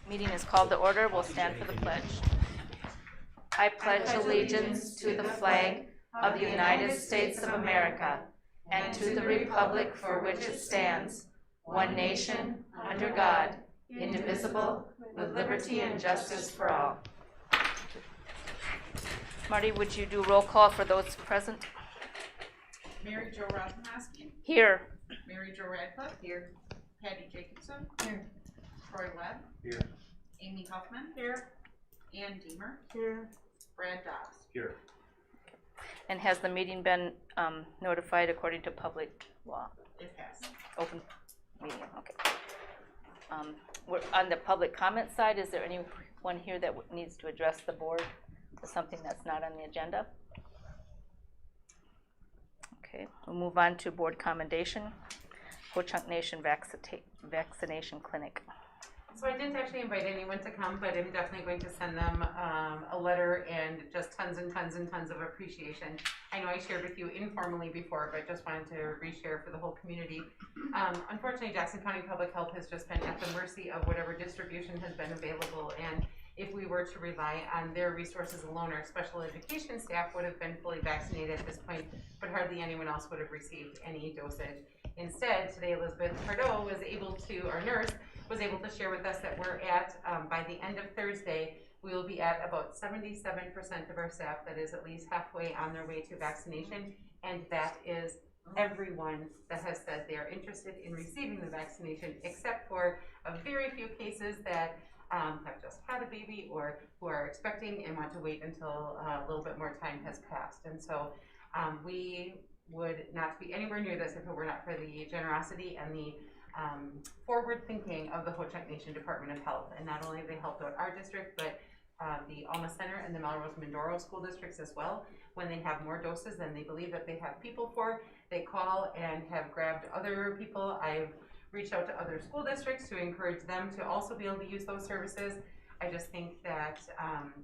Meeting is called to order. We'll stand for the pledge. I pledge allegiance to the flag of the United States of America and to the republic for which it stands, one nation, under God, indivisible, with liberty and justice for all. Marty, would you do roll call for those present? Mary Jo Rosenowski. Here. Mary Jo Radcliffe. Here. Patty Jacobson. Here. Troy Webb. Here. Amy Huffman. Here. Ann Deemer. Here. Brad Dobbs. Here. And has the meeting been notified according to public law? It has. Open meeting, okay. We're on the public comment side, is there anyone here that needs to address the board for something that's not on the agenda? Okay, we'll move on to board commendation. Ho-Chunk Nation Vaccination Clinic. So I didn't actually invite anyone to come, but I'm definitely going to send them a letter and just tons and tons and tons of appreciation. I know I shared with you informally before, but just wanted to reshare for the whole community. Unfortunately, Jackson County Public Health has just been at the mercy of whatever distribution has been available, and if we were to rely on their resources alone, our special education staff would have been fully vaccinated at this point, but hardly anyone else would have received any dosage. Instead, today Elizabeth Pardo was able to, our nurse, was able to share with us that we're at, by the end of Thursday, we will be at about 77% of our staff that is at least halfway on their way to vaccination, and that is everyone that has said they are interested in receiving the vaccination, except for a very few cases that have just had a baby or who are expecting and want to wait until a little bit more time has passed. And so we would not be anywhere near this if it were not for the generosity and the forward thinking of the Ho-Chunk Nation Department of Health. And not only have they helped out our district, but the Alma Center and the Melrose Mindoro school districts as well. When they have more doses than they believe that they have people for, they call and have grabbed other people. I've reached out to other school districts to encourage them to also be able to use those services. I just think that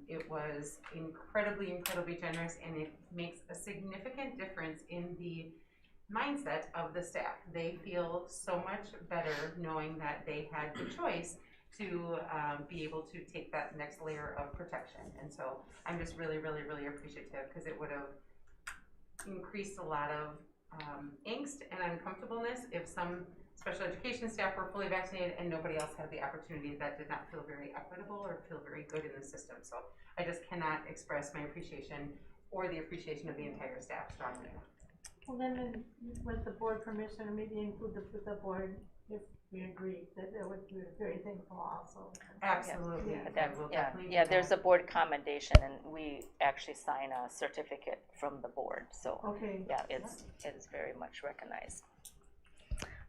it was incredibly, incredibly generous, and it makes a significant difference in the mindset of the staff. They feel so much better knowing that they had the choice to be able to take that next layer of protection. And so I'm just really, really, really appreciative, because it would have increased a lot of angst and uncomfortableness if some special education staff were fully vaccinated and nobody else had the opportunity. That did not feel very equitable or feel very good in the system. So I just cannot express my appreciation or the appreciation of the entire staff strongly enough. Well, then with the board permission, or maybe include the board if we agree that would be very thankful also. Absolutely. Yeah, there's a board commendation, and we actually sign a certificate from the board. So okay. Yeah, it is very much recognized.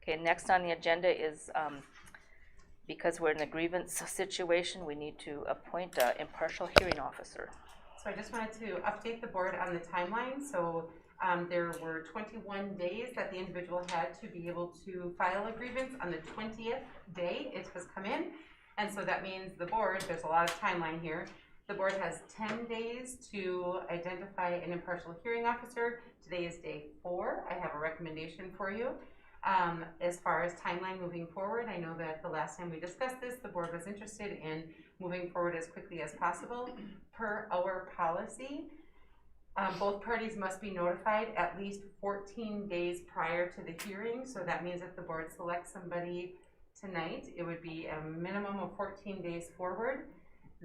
Okay, next on the agenda is, because we're in a grievance situation, we need to appoint an impartial hearing officer. So I just wanted to update the board on the timeline. So there were 21 days that the individual had to be able to file a grievance. On the 20th day, it has come in. And so that means the board, there's a lot of timeline here. The board has 10 days to identify an impartial hearing officer. Today is day 4. I have a recommendation for you. As far as timeline moving forward, I know that the last time we discussed this, the board was interested in moving forward as quickly as possible. Per our policy, both parties must be notified at least 14 days prior to the hearing. So that means if the board selects somebody tonight, it would be a minimum of 14 days forward.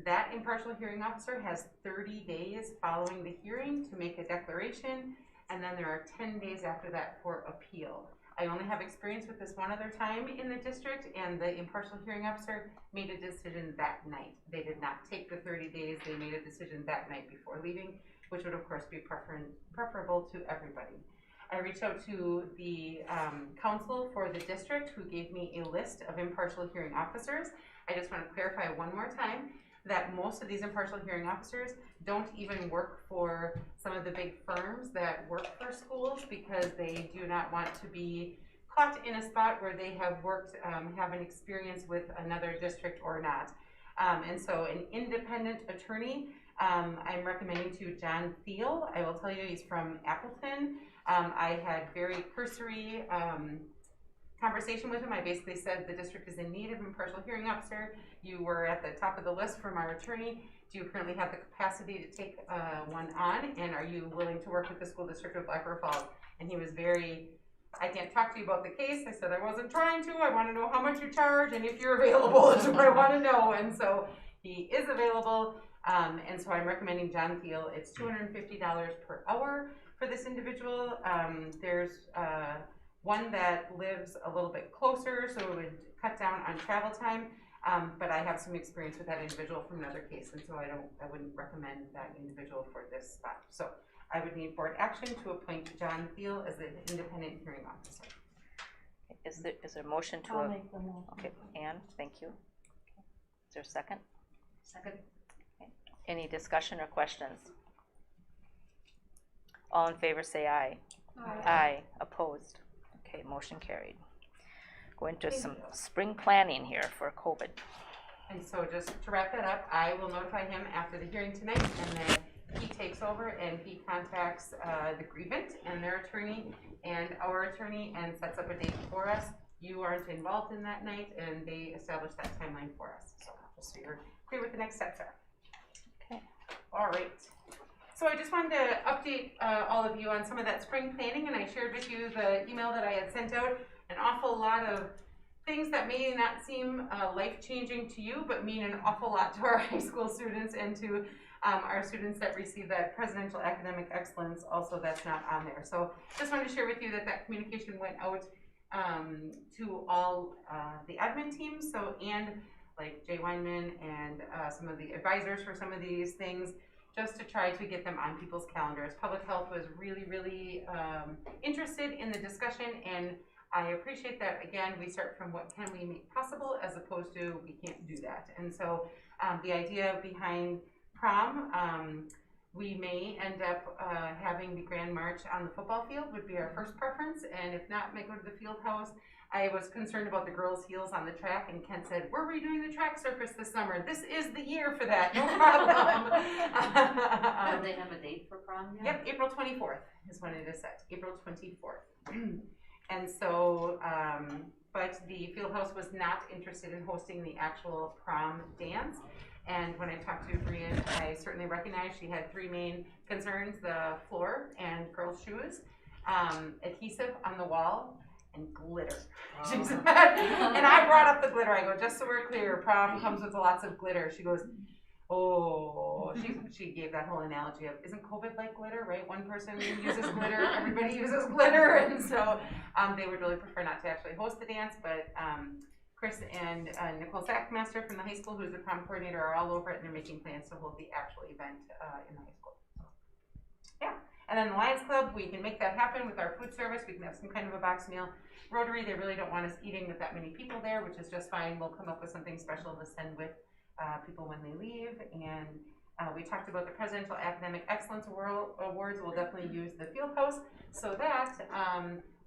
That impartial hearing officer has 30 days following the hearing to make a declaration, and then there are 10 days after that for appeal. I only have experience with this one other time in the district, and the impartial hearing officer made a decision that night. They did not take the 30 days, they made a decision that night before leaving, which would of course be preferable to everybody. I reached out to the council for the district, who gave me a list of impartial hearing officers. I just want to clarify one more time that most of these impartial hearing officers don't even work for some of the big firms that work for schools, because they do not want to be caught in a spot where they have worked, have an experience with another district or not. And so an independent attorney, I'm recommending to John Thiel. I will tell you, he's from Appleton. I had very cursory conversation with him, I basically said the district is in need of impartial hearing officer. You were at the top of the list from our attorney. Do you currently have the capacity to take one on? And are you willing to work with the school district of Black River Falls? And he was very, I can't talk to you about the case. I said I wasn't trying to. I want to know how much you charge and if you're available is what I want to know. And so he is available. And so I'm recommending John Thiel. It's $250 per hour for this individual. There's one that lives a little bit closer, so it would cut down on travel time. But I have some experience with that individual from another case, and so I wouldn't recommend that individual for this spot. So I would need board action to appoint John Thiel as the independent hearing officer. Is there a motion to? I'll make the motion. Okay, Anne, thank you. Is there a second? Second. Okay. Any discussion or questions? All in favor say aye. Aye. Opposed? Okay, motion carried. Go into some spring planning here for COVID. And so just to wrap that up, I will notify him after the hearing tonight, and then he takes over and he contacts the grievant and their attorney and our attorney and sets up a date for us. You aren't involved in that night, and they establish that timeline for us. So just so you're clear what the next steps are. Okay. All right. So I just wanted to update all of you on some of that spring planning, and I shared with you the email that I had sent out. An awful lot of things that may not seem life-changing to you, but mean an awful lot to our high school students and to our students that receive that Presidential Academic Excellence. Also, that's not on there. So just wanted to share with you that that communication went out to all the admin teams. So, and like Jay Weinman and some of the advisors for some of these things, just to try to get them on people's calendars. Public Health was really, really interested in the discussion, and I appreciate that. Again, we start from what can we make possible as opposed to we can't do that. And so the idea behind Prom, we may end up having the Grand March on the football field would be our first preference, and if not, may go to the field house. I was concerned about the girls' heels on the track, and Ken said, we're redoing the track surface this summer. This is the year for that, no problem. Do they have a date for prom yet? Yep, April 24th is when it is set, April 24th. And so, but the field house was not interested in hosting the actual prom dance. And when I talked to Brian, I certainly recognized she had three main concerns: the floor and girls' shoes, adhesive on the wall, and glitter. She said, and I brought up the glitter. I go, just so we're clear, prom comes with lots of glitter. She goes, oh, she gave that whole analogy of, isn't COVID like glitter, right? One person uses glitter, everybody uses glitter. And so they would really prefer not to actually host the dance, but Chris and Nicole Sackmaster from the high school, who's the prom coordinator, are all over it, and they're making plans to hold the actual event in the high school. Yeah, and then the Lions Club, we can make that happen with our food service. We can have some kind of a box meal. Rotary, they really don't want us eating with that many people there, which is just fine. We'll come up with something special to send with people when they leave. And we talked about the Presidential Academic Excellence Awards. We'll definitely use the field house so that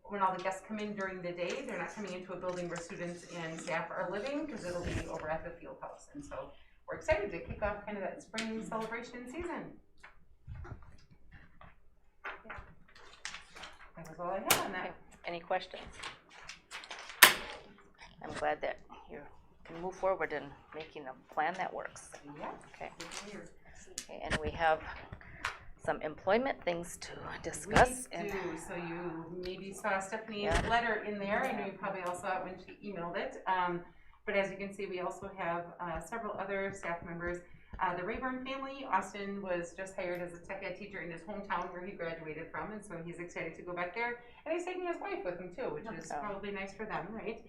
when all the guests come in during the day, they're not coming into a building where students and staff are living, because it'll be over at the field house. And so we're excited to kick off kind of that spring celebration season. That was all I had on that. Any questions? I'm glad that you can move forward in making a plan that works. Yeah. Okay. Okay, and we have some employment things to discuss. We do. So you maybe saw Stephanie's letter in there. I know you probably all saw it when she emailed it. But as you can see, we also have several other staff members. The Rayburn family, Austin was just hired as a tech ed teacher in his hometown where he graduated from, and so he's excited to go back there. And he's taking his wife with him too, which is probably nice for them, right?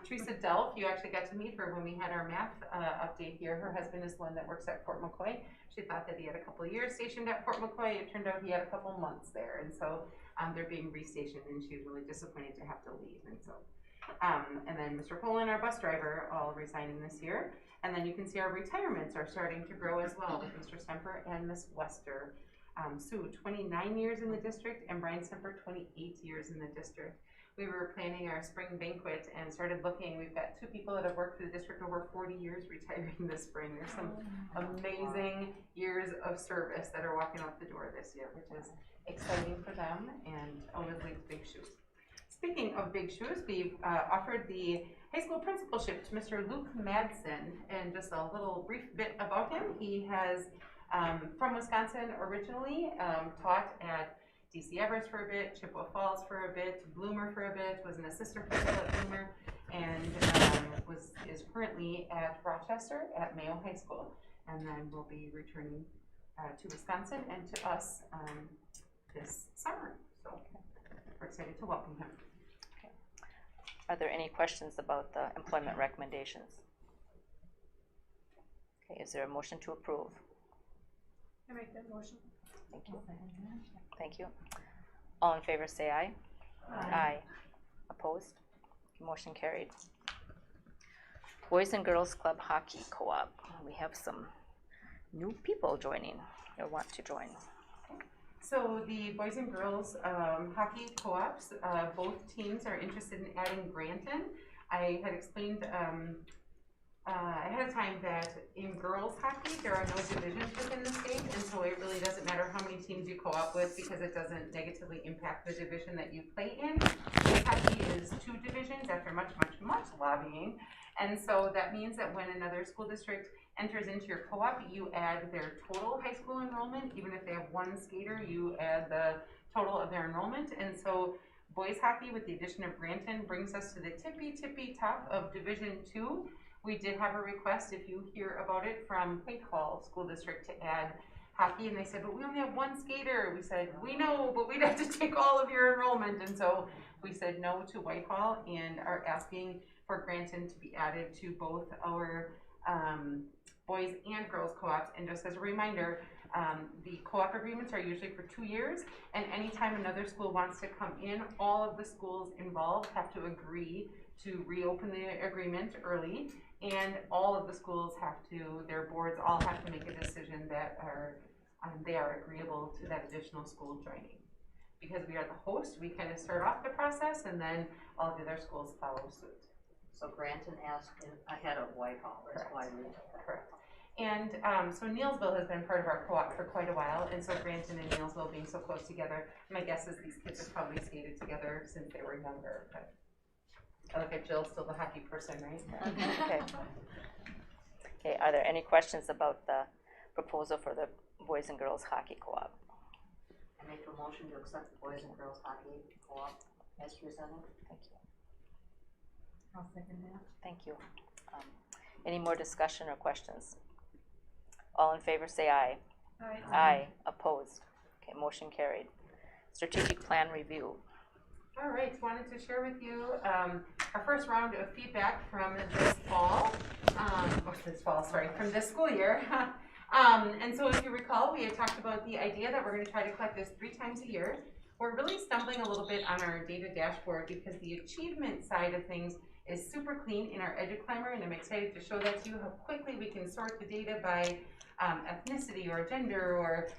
Teresa Delph, you actually got to meet her when we had our math update here. Her husband is the one that works at Fort McCoy. She thought that he had a couple of years stationed at Fort McCoy. It turned out he had a couple months there, and so they're being restationed, and she was really disappointed to have to leave. And so, and then Mr. Poland, our bus driver, all resigning this year. And then you can see our retirements are starting to grow as well with Mr. Stemper and Miss Wester. Sue, 29 years in the district, and Brian Stemper, 28 years in the district. We were planning our spring banquet and started looking. We've got two people that have worked for the district over 40 years retiring this spring. There's some amazing years of service that are walking out the door this year, which is exciting for them and always leaves big shoes. speaking of big shoes, we've offered the high school principalship to Mr. Luke Madsen, and just a little brief bit about him. He has, from Wisconsin originally, taught at DC Everest for a bit, Chippewa Falls for a bit, Bloomer for a bit, was an assistant principal at Bloomer, and is currently at Rochester at Mayo High School, and then will be returning to Wisconsin and to us this summer. So we're excited to welcome him. Are there any questions about the employment recommendations? Okay, is there a motion to approve? I make that motion. Thank you. Thank you. All in favor say aye. Aye. Opposed? Motion carried. Boys and Girls Club Hockey Co-op. We have some new people joining or want to join. So the Boys and Girls Hockey Co-ops, both teams are interested in adding Granton. I had explained ahead of time that in girls hockey there are no divisions within the state, and so it really doesn't matter how many teams you co-op with because it doesn't negatively impact the division that you play in. Boys hockey is 2 divisions after much lobbying, and so that means that when another school district enters into your co-op, you add their total high school enrollment. Even if they have 1 skater, you add the total of their enrollment. And so boys hockey, with the addition of Granton, brings us to the tippy top of Division 2. We did have a request, if you hear about it, from Whitehall School District to add hockey, and they said, but we only have 1 skater. We said, we know, but we'd have to take all of your enrollment. And so we said no to Whitehall and are asking for Granton to be added to both our boys and girls co-ops. And just as a reminder, the co-op agreements are usually for 2 years, and anytime another school wants to come in, all of the schools involved have to agree to reopen the agreement early, and all of the schools have to, their boards all have to make a decision that they are agreeable to that additional school joining. Because we are the host, we kind of start off the process, and then all the other schools follow suit. So Granton asked ahead of Whitehall, that's why we. Correct. And so Neilsville has been part of our co-op for quite a while, and so Granton and Neilsville being so close together, my guess is these kids have probably skated together since they were younger. But I look at Jill, still the hockey person, right? Okay. Okay, are there any questions about the proposal for the Boys and Girls Hockey Co-op? I make a motion to accept the Boys and Girls Hockey Co-op as presented. Thank you. I'll second that. Thank you. Any more discussion or questions? All in favor say aye. Aye. Aye. Opposed? Okay, motion carried. Strategic plan review. All right, wanted to share with you our first round of feedback from this fall, from this school year. And so if you recall, we had talked about the idea that we're going to try to collect this 3 times a year. We're really stumbling a little bit on our data dashboard because the achievement side of things is super clean in our EduClimber, and I'm excited to show that to you, how quickly we can sort the data by ethnicity or gender or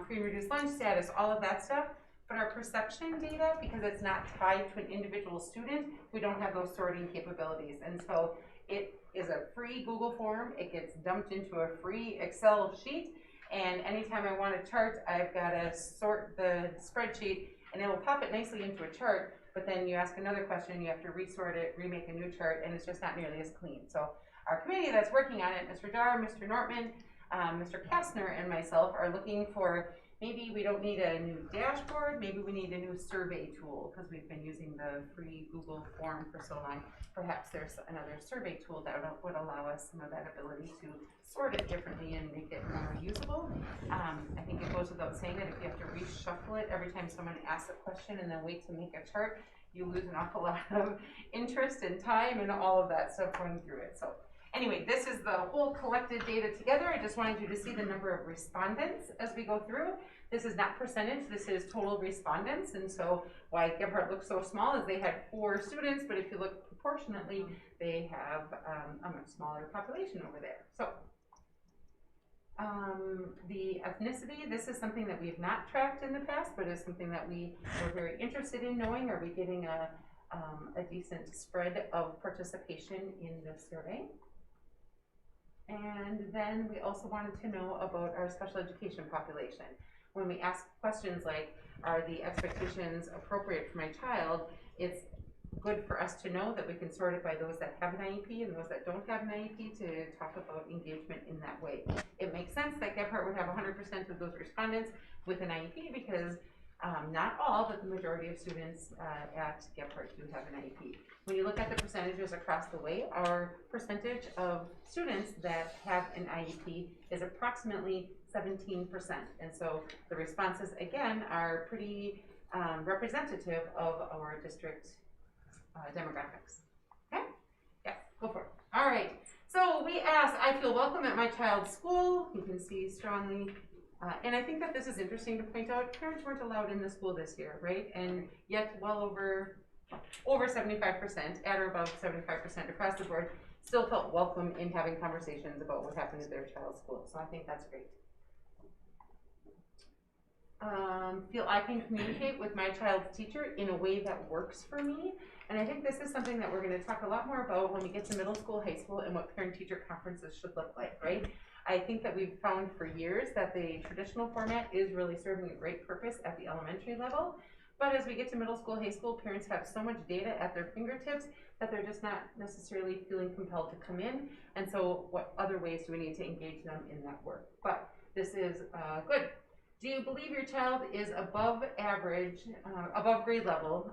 free and reduced lunch status, all of that stuff. But our perception data, because it's not tied to an individual student, we don't have those sorting capabilities. And so it is a free Google form. It gets dumped into a free Excel sheet. And anytime I want a chart, I've got to sort the spreadsheet, and it will pop it nicely into a chart. But then you ask another question, you have to resort it, remake a new chart, and it's just not nearly as clean. So our committee that's working on it, Mr. Dar, Mr. Nortman, Mr. Kastner, and myself are looking for, maybe we don't need a new dashboard, maybe we need a new survey tool, because we've been using the free Google form for so long. Perhaps there's another survey tool that would allow us some of that ability to sort it differently and make it more usable. I think it goes without saying that if you have to reshuffle it every time someone asks a question and then wait to make a chart, you lose an awful lot of interest and time and all of that stuff going through it. So anyway, this is the whole collected data together. I just wanted you to see the number of respondents as we go through. This is not percentage, this is total respondents. And so why Gebhardt looks so small is they had 4 students, but if you look proportionately, they have a much smaller population over there. So the ethnicity, this is something that we have not tracked in the past, but is something that we were very interested in knowing. Are we getting a decent spread of participation in this survey? And then we also wanted to know about our special education population. When we ask questions like, are the expectations appropriate for my child, it's good for us to know that we can sort it by those that have an IEP and those that don't have an IEP to talk about engagement in that way. It makes sense that Gebhardt would have 100% of those respondents with an IEP because not all, but the majority of students at Gebhardt do have an IEP. When you look at the percentages across the way, our percentage of students that have an IEP is approximately 17%. And so the responses, again, are pretty representative of our district demographics. Okay? Yeah, go for it. All right. So we asked, I feel welcome at my child's school. You can see strongly. And I think that this is interesting to point out. Parents weren't allowed in the school this year, right? And yet well over 75%, at or above 75% across the board, still felt welcome in having conversations about what happened at their child's school. So I think that's great. Feel I can communicate with my child's teacher in a way that works for me. And I think this is something that we're going to talk a lot more about when we get to middle school, high school, and what parent-teacher conferences should look like, right? I think that we've found for years that the traditional format is really serving a great purpose at the elementary level. But as we get to middle school, high school, parents have so much data at their fingertips that they're just not necessarily feeling compelled to come in. And so what other ways do we need to engage them in that work? But this is good. Do you believe your child is above average, above grade level?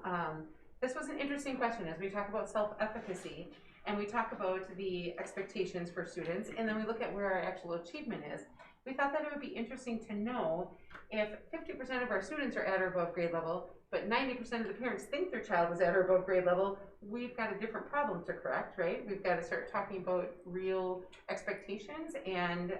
This was an interesting question as we talk about self-efficacy and we talk about the expectations for students, and then we look at where our actual achievement is. We thought that it would be interesting to know if 50% of our students are at or above grade level, but 90% of the parents think their child is at or above grade level, we've got a different problem to correct, right? We've got to start talking about real expectations, and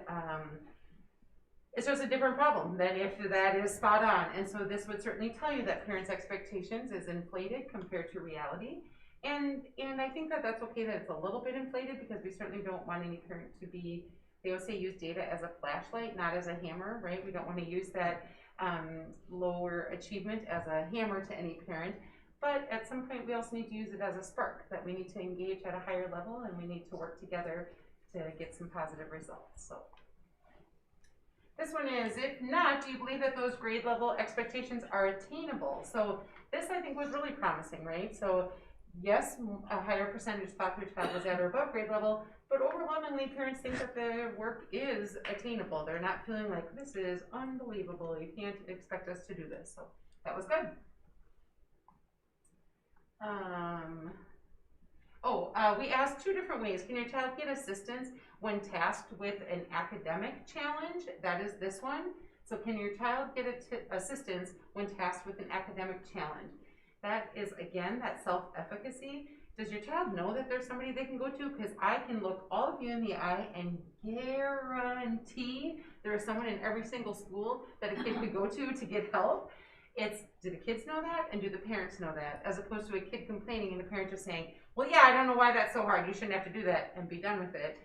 it's just a different problem than if that is spot on. And so this would certainly tell you that parents' expectations is inflated compared to reality. And I think that that's okay that it's a little bit inflated, because we certainly don't want any parent to be, they always say use data as a flashlight, not as a hammer, right? We don't want to use that lower achievement as a hammer to any parent. But at some point we also need to use it as a spark, that we need to engage at a higher level and we need to work together to get some positive results. So this one is, if not, do you believe that those grade level expectations are attainable? So this I think was really promising, right? So yes, a higher percentage thought their child was at or above grade level, but overwhelmingly parents think that the work is attainable. They're not feeling like this is unbelievable, you can't expect us to do this. So that was good. We asked two different ways. Can your child get assistance when tasked with an academic challenge? That is this one. So can your child get assistance when tasked with an academic challenge? That is, again, that self-efficacy. Does your child know that there's somebody they can go to? Because I can look all of you in the eye and guarantee there is someone in every single school that a kid could go to get help. It's, do the kids know that and do the parents know that? As opposed to a kid complaining and the parent just saying, well, yeah, I don't know why that's so hard. You shouldn't have to do that, and be done with it.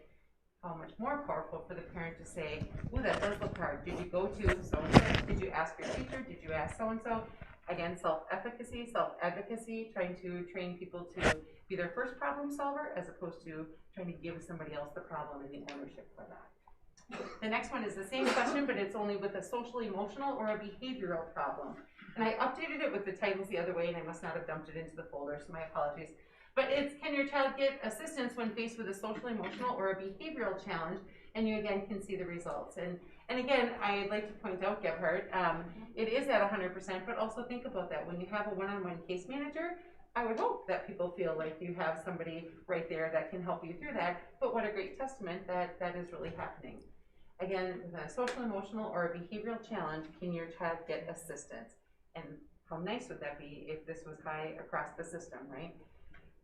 How much more powerful for the parent to say, ooh, that does look hard. Did you go to so-and-so? Did you ask your teacher? Did you ask so-and-so? Again, self-efficacy, self-advocacy, trying to train people to be their first problem solver as opposed to trying to give somebody else the problem and the ownership for that. The next one is the same question, but it's only with a social, emotional, or a behavioral problem. And I updated it with the titles the other way, and I must not have dumped it into the folder, so my apologies. But it's, can your child get assistance when faced with a social, emotional, or a behavioral challenge? And you again can see the results. And again, I'd like to point out, Gebhardt, it is at 100%, but also think about that. When you have a one-on-one case manager, I would hope that people feel like you have somebody right there that can help you through that. But what a great testament that that is really happening. Again, with a social, emotional, or a behavioral challenge, can your child get assistance? And how nice would that be if this was high across the system, right?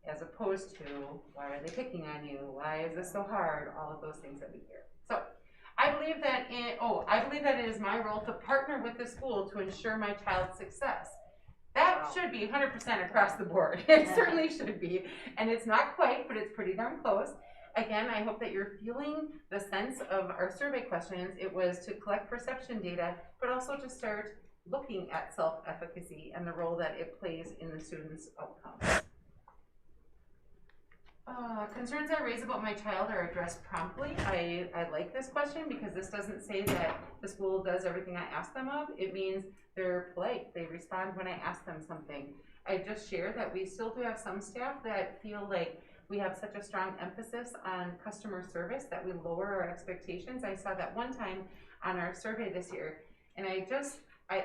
As opposed to, why are they picking on you? Why is this so hard? All of those things that we hear. So I believe that it is my role to partner with the school to ensure my child's success. That should be 100% across the board. It certainly should be. And it's not quite, but it's pretty darn close. Again, I hope that you're feeling the sense of our survey questions. It was to collect perception data, but also to start looking at self-efficacy and the role that it plays in the students' outcomes. Concerns I raise about my child are addressed promptly. I like this question because this doesn't say that the school does everything I ask them of. It means they're polite. They respond when I ask them something. I just share that we still do have some staff that feel like we have such a strong emphasis on customer service that we lower our expectations. I saw that one time on our survey this year, and I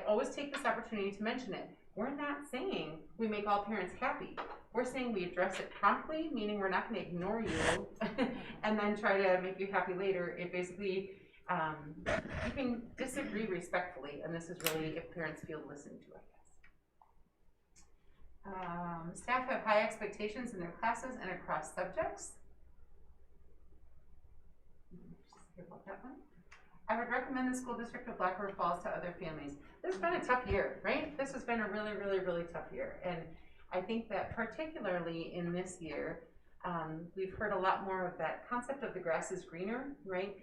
always take this opportunity to mention it. We're not saying we make all parents happy. We're saying we address it promptly, meaning we're not going to ignore you and then try to make you happy later. It basically, you can disagree respectfully, and this is really if parents feel listened to, I guess. Staff have high expectations in their classes and across subjects. Just about that one. I would recommend the school district of Black River Falls to other families. This has been a tough year, right? This has been a really, really, really tough year. And I think that particularly in this year, we've heard a lot more of that concept of the grass is greener, right?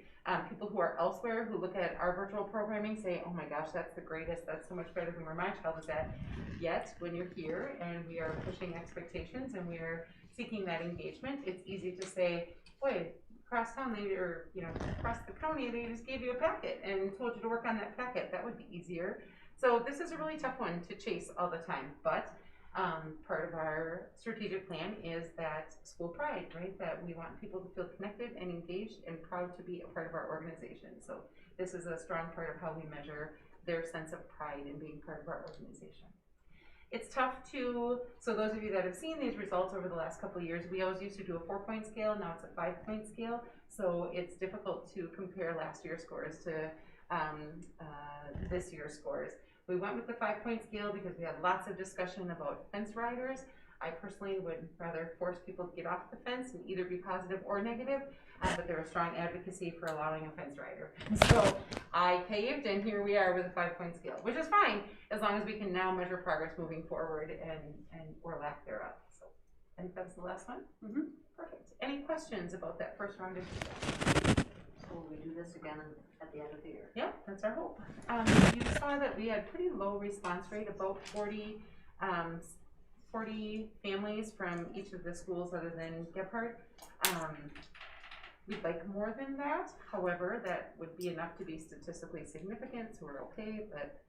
People who are elsewhere who look at our virtual programming say, oh my gosh, that's the greatest, that's so much better than where my child is at. Yet, when you're here and we are pushing expectations and we are seeking that engagement, it's easy to say, boy, across town, across the county, they just gave you a packet and told you to work on that packet. That would be easier. So this is a really tough one to chase all the time, but part of our strategic plan is that school pride, right? That we want people to feel connected and engaged and proud to be a part of our organization. So this is a strong part of how we measure their sense of pride in being part of our organization. It's tough so those of you that have seen these results over the last couple of years, we always used to do a 4-point scale, now it's a 5-point scale. So it's difficult to compare last year's scores to this year's scores. We went with the 5-point scale because we had lots of discussion about fence riders. I personally would rather force people to get off the fence and either be positive or negative, but there was strong advocacy for allowing a fence rider. So I caved, and here we are with a 5-point scale, which is fine as long as we can now measure progress moving forward and or lack thereof. So I think that's the last one. Perfect. Any questions about that first round of feedback? So will we do this again at the end of the year? Yeah, that's our hope. You saw that we had pretty low response rate, about 40 families from each of the schools other than Gebhardt. We'd like more than that. However, that would be enough to be statistically significant, so we're okay, but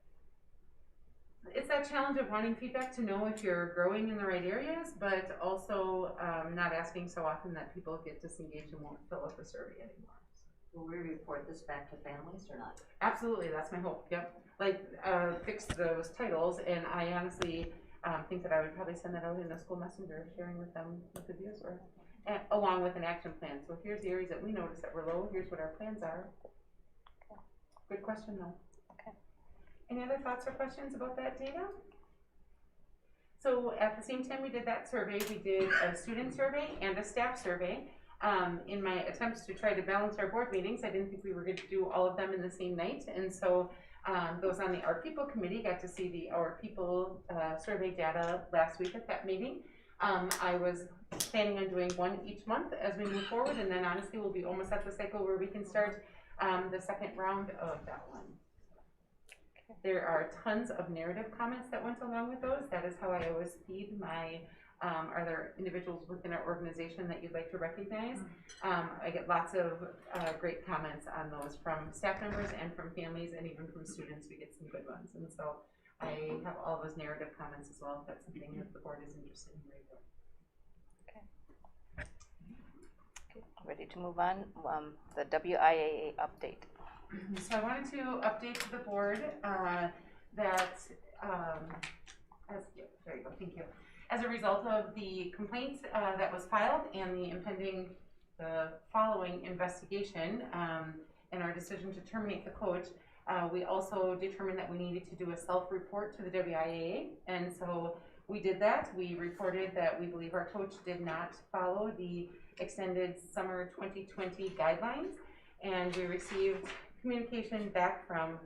it's that challenge of wanting feedback to know if you're growing in the right areas, but also not asking so often that people get disengaged and won't fill out the survey anymore. Will we report this back to families or not? Absolutely, that's my hope, yep. Fix those titles, and I honestly think that I would probably send that out in a school messenger, sharing with them what the views were, and along with an action plan. So here's the areas that we noticed that were low, here's what our plans are. Good question though. Okay. Any other thoughts or questions about that data? So at the same time we did that survey, we did a student survey and a staff survey. In my attempts to try to balance our board meetings, I didn't think we were going to do all of them in the same night, and so those on the Our People committee got to see the Our People survey data last week at that meeting. I was planning on doing one each month as we move forward, and then honestly we'll be almost at the cycle where we can start the second round of that one. There are tons of narrative comments that went along with those. That is how I always feed my are there individuals within our organization that you'd like to recognize? I get lots of great comments on those from staff members and from families, and even from students. We get some good ones, and so I have all those narrative comments as well if that's something that the board is interested in. Okay, ready to move on. The WIAA update. So I wanted to update the board that there you go, thank you. As a result of the complaint that was filed and the following investigation and our decision to terminate the coach, we also determined that we needed to do a self-report to the WIAA, and so we did that. We reported that we believe our coach did not follow the extended summer 2020 guidelines, and we received communication back from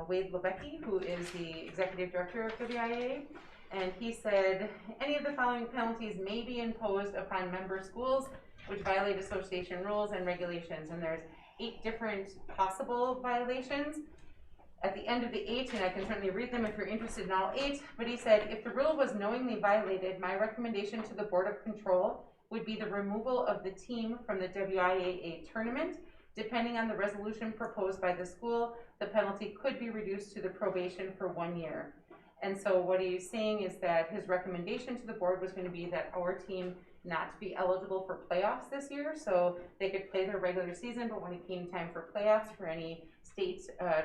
Wade Lebecki, who is the executive director of WIAA. And he said, any of the following penalties may be imposed upon member schools which violate association rules and regulations. And there's 8 different possible violations. At the end of the 8, and I can certainly read them if you're interested in all 8, but he said, if the rule was knowingly violated, my recommendation to the Board of Control would be the removal of the team from the WIAA tournament. Depending on the resolution proposed by the school, the penalty could be reduced to the probation for 1 year. And so what he's saying is that his recommendation to the board was going to be that our team not be eligible for playoffs this year, so they could play their regular season, but when it came time for playoffs for any state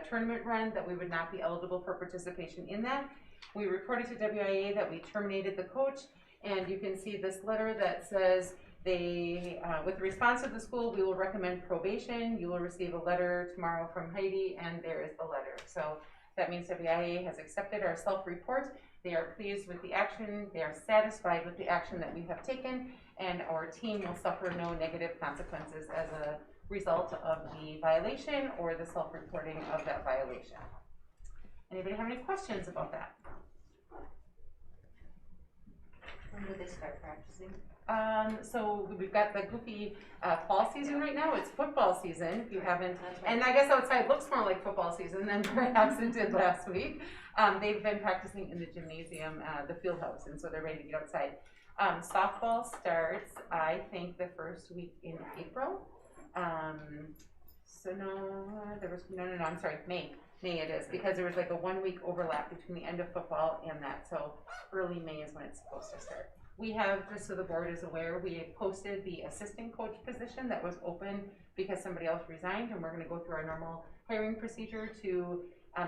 tournament run, that we would not be eligible for participation in that. We reported to WIA that we terminated the coach, and you can see this letter that says they, with the response of the school, we will recommend probation. You will receive a letter tomorrow from Heidi, and there is the letter. So that means WIA has accepted our self-report. They are pleased with the action, they are satisfied with the action that we have taken, and our team will suffer no negative consequences as a result of the violation or the self-reporting of that violation. Anybody have any questions about that? When do they start practicing? So we've got the goofy fall season right now. It's football season, if you haven't, and I guess outside looks more like football season than perhaps it did last week. They've been practicing in the gymnasium, the field house, and so they're ready to get outside. Softball starts, I think, the first week in April. So no, I'm sorry, May it is, because there was like a 1 week overlap between the end of football and that, so early May is when it's supposed to start. We have, just so the board is aware, we have posted the assistant coach position that was open because somebody else resigned, and we're going to go through our normal hiring procedure to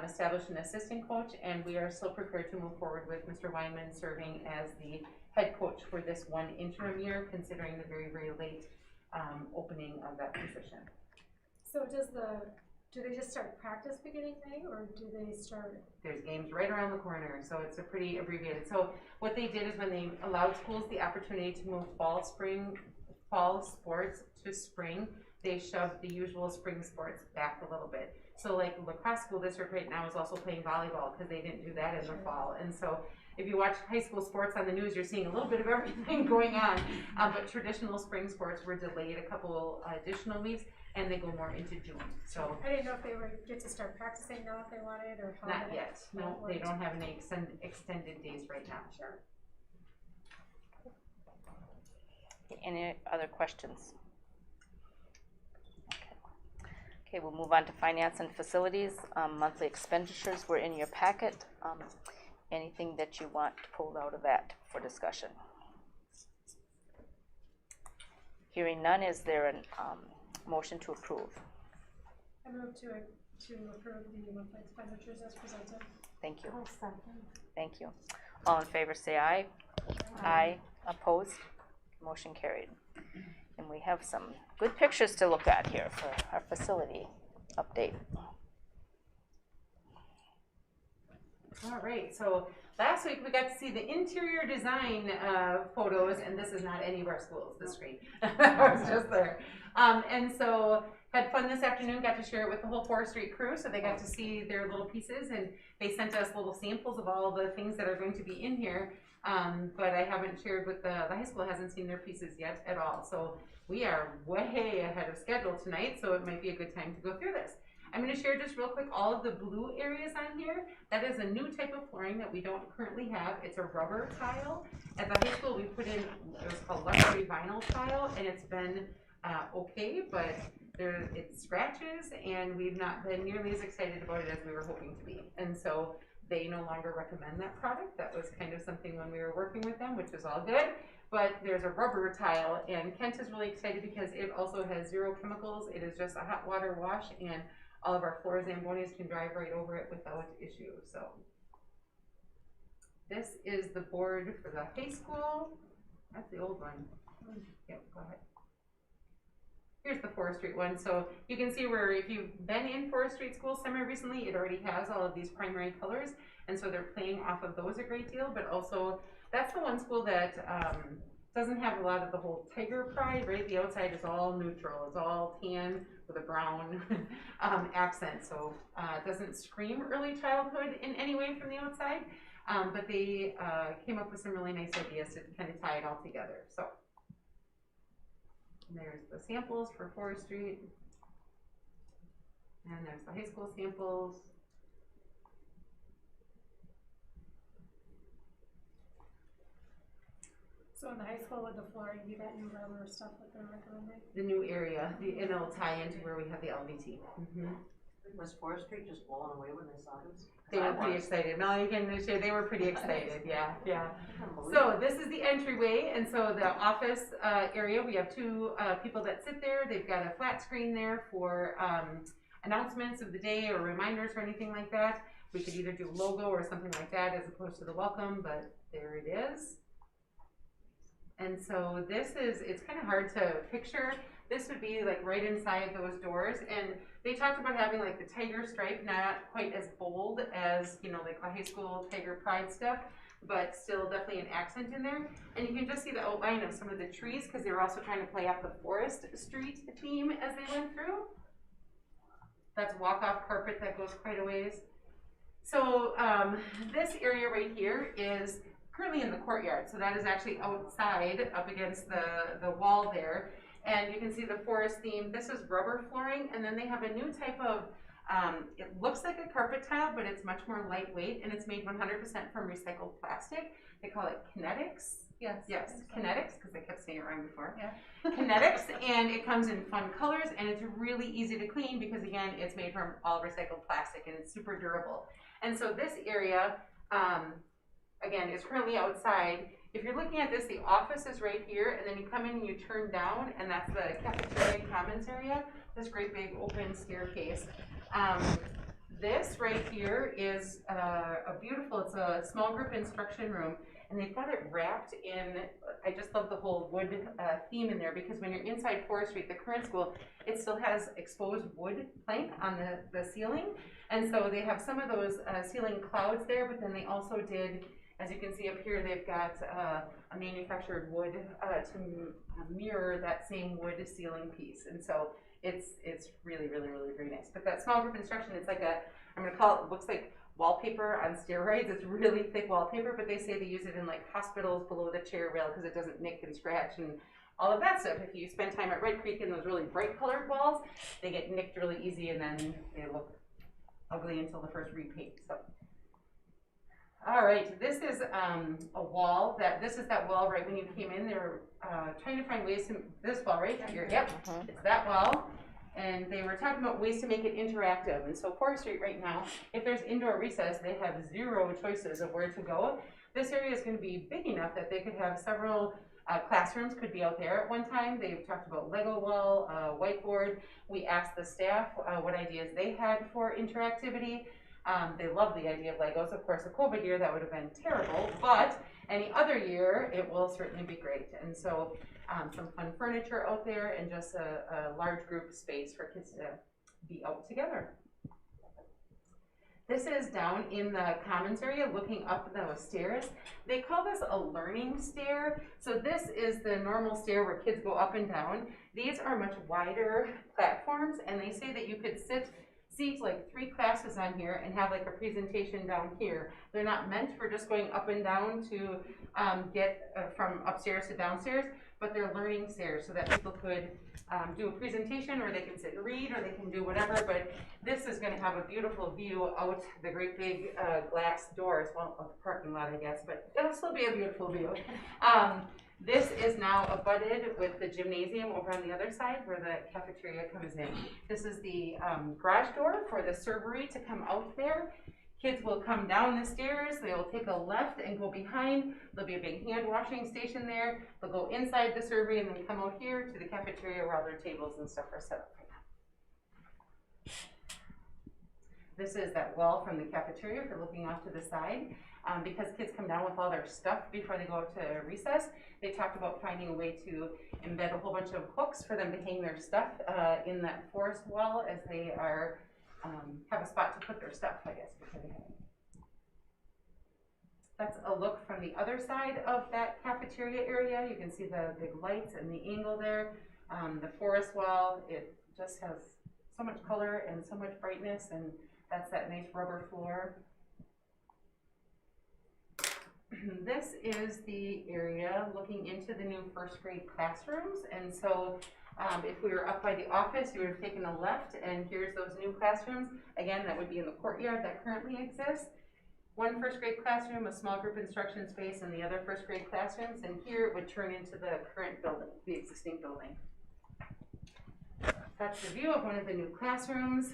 establish an assistant coach, and we are still prepared to move forward with Mr. Weinman serving as the head coach for this one interim year, considering the very, very late opening of that position. So do they just start practice beginning May, or do they start? There's games right around the corner, so it's a pretty abbreviated. So what they did is when they allowed schools the opportunity to move fall sports to spring, they shoved the usual spring sports back a little bit. So like lacrosse school district right now is also playing volleyball because they didn't do that in the fall. And so if you watch high school sports on the news, you're seeing a little bit of everything going on. But traditional spring sports were delayed a couple additional weeks, and they go more into June. So I didn't know if they would get to start practicing now if they wanted, or how. not yet. No, they don't have any extended days right now. Sure. Any other questions? Okay, we'll move on to finance and facilities. Monthly expenditures were in your packet. Anything that you want pulled out of that for discussion? Hearing none, is there a motion to approve? I move to approve the monthly expenditures as presented. Thank you. I'll second. Thank you. All in favor say aye. Aye. Opposed? Motion carried. And we have some good pictures to look at here for our facility update. All right, so last week we got to see the interior design photos, and this is not any of our schools, this screen. I was just there. And so had fun this afternoon, got to share it with the whole forestry crew, so they got to see their little pieces, and they sent us little samples of all the things that are going to be in here. But I haven't shared with the high school hasn't seen their pieces yet at all. So we are way ahead of schedule tonight, so it might be a good time to go through this. I'm going to share just real quick all of the blue areas on here. That is a new type of flooring that we don't currently have. It's a rubber tile. At the high school we put in, it was called luxury vinyl tile, and it's been okay, but it scratches, and we've not been nearly as excited about it as we were hoping to be. And so they no longer recommend that product. That was kind of something when we were working with them, which is all good. But there's a rubber tile, and Kent is really excited because it also has 0 chemicals. It is just a hot water wash, and all of our floor Zambonis can drive right over it without issue. So this is the board for the high school. That's the old one. Yep, go ahead. Here's the Forest Street one. So you can see where if you've been in Forest Street School semi recently, it already has all of these primary colors. And so they're playing off of those a great deal, but also that's the one school that doesn't have a lot of the whole tiger pride, right? The outside is all neutral. It's all tan with a brown accent. So it doesn't scream early childhood in any way from the outside. But they came up with some really nice ideas to kind of tie it all together. So and there's the samples for Forest Street. And there's the high school samples. So in the high school with the flooring, be that new rubber stuff that they're recommending? The new area, and it'll tie into where we have the LVT. Was forestry just blown away when they saw this? They were pretty excited. Melanie can share, they were pretty excited, yeah. So this is the entryway, and so the office area, we have two people that sit there. They've got a flat screen there for announcements of the day or reminders or anything like that. We could either do a logo or something like that as opposed to the welcome, but there it is. And so this is, it's kind of hard to picture. This would be like right inside those doors, and they talked about having like the tiger stripe, not quite as bold as, you know, like the high school tiger pride stuff, but still definitely an accent in there. And you can just see the outline of some of the trees because they were also trying to play up the Forest Street theme as they went through. That's walk-off carpet that goes quite a ways. So this area right here is currently in the courtyard. So that is actually outside up against the wall there. And you can see the forest theme. This is rubber flooring, and then they have a new type of, it looks like a carpet tile, but it's much more lightweight, and it's made 100% from recycled plastic. They call it Kinetics. Yes, Kinetics, because I kept saying it wrong before. Yeah. Kinetics, and it comes in fun colors, and it's really easy to clean because, again, it's made from all recycled plastic, and it's super durable. And so this area, again, is currently outside. If you're looking at this, the office is right here, and then you come in and you turn down, and that's the cafeteria and commons area, this great big open staircase. This right here is it's a small group instruction room, and they've got it wrapped in, I just love the whole wood theme in there, because when you're inside forestry, the current school, it still has exposed wood plank on the ceiling, and so they have some of those ceiling clouds there, but then they also did, as you can see up here, they've got a manufactured wood to mirror that same wood ceiling piece. And so it's really, really, really very nice. But that small group instruction, it's like I'm gonna call it, looks like wallpaper on steroids. It's really thick wallpaper, but they say they use it in like hospitals below the chair rail because it doesn't nick and scratch and all of that stuff. If you spend time at Red Creek in those really bright colored walls, they get nicked really easy and then they look ugly until the first repaint. So. All right, this is a wall this is that wall right when you came in. They were trying to find ways to, this wall right here, yep, it's that wall. And they were talking about ways to make it interactive. And so forestry right now, if there's indoor recess, they have 0 choices of where to go. This area is going to be big enough that they could have several classrooms could be out there at one time. They've talked about Lego wall, whiteboard. We asked the staff what ideas they had for interactivity. They love the idea of Legos. Of course, the COVID year, that would have been terrible, but any other year, it will certainly be great. And so some fun furniture out there and just a large group space for kids to be out together. This is down in the commons area looking up those stairs. They call this a learning stair. So this is the normal stair where kids go up and down. These are much wider platforms, and they say that you could seat like 3 classes on here and have like a presentation down here. They're not meant for just going up and down to get from upstairs to downstairs, but they're learning stairs so that people could do a presentation, or they can sit and read, or they can do whatever. But this is going to have a beautiful view out the great big glass doors, well, of the parking lot, I guess, but it'll still be a beautiful view. This is now abutted with the gymnasium over on the other side where the cafeteria comes in. This is the garage door for the servery to come out there. Kids will come down the stairs, they will take a left and go behind. There'll be a big hand washing station there. They'll go inside the servery and then come out here to the cafeteria where all their tables and stuff are set up. This is that wall from the cafeteria if you're looking off to the side. Because kids come down with all their stuff before they go out to recess, they talked about finding a way to embed a whole bunch of hooks for them to hang their stuff in that forest wall as they are have a spot to put their stuff, I guess. That's a look from the other side of that cafeteria area. You can see the big lights and the angle there. The forest wall, it just has so much color and so much brightness, and that's that nice rubber floor. This is the area looking into the new first grade classrooms, and so if we were up by the office, you would have taken a left, and here's those new classrooms. Again, that would be in the courtyard that currently exists. One first grade classroom, a small group instruction space, and the other first grade classrooms, and here it would turn into the current building, the existing building. That's the view of one of the new classrooms.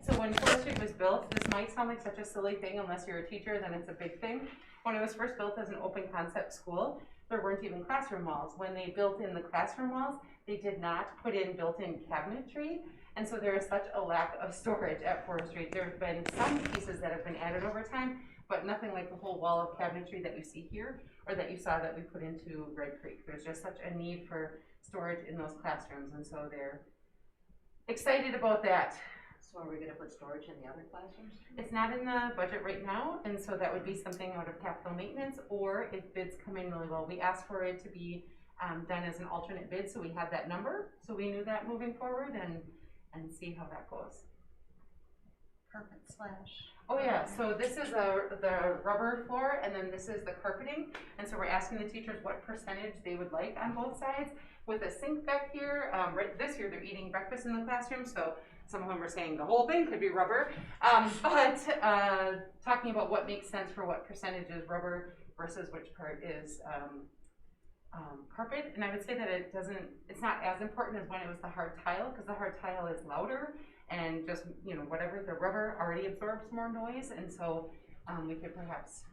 So when Forestry was built, this might sound like such a silly thing unless you're a teacher, then it's a big thing. When it was first built as an open concept school, there weren't even classroom walls. When they built in the classroom walls, they did not put in built-in cabinetry, and so there is such a lack of storage at Forestry. There have been some pieces that have been added over time, but nothing like the whole wall of cabinetry that you see here, or that you saw that we put into Red Creek. There's just such a need for storage in those classrooms, and so they're excited about that. So are we gonna put storage in the other classrooms? It's not in the budget right now, and so that would be something out of capital maintenance, or if bids come in really well. We asked for it to be done as an alternate bid, so we had that number, so we knew that moving forward, and see how that goes. Carpet slash. Oh yeah, so this is the rubber floor, and then this is the carpeting, and so we're asking the teachers what percentage they would like on both sides. With a sink back here, right this year they're eating breakfast in the classroom, so some of them are saying the whole thing could be rubber, but talking about what makes sense for what percentage is rubber versus which part is carpet. And I would say that it's not as important as when it was the hard tile, because the hard tile is louder and just, whatever, the rubber already absorbs more noise, and so we could perhaps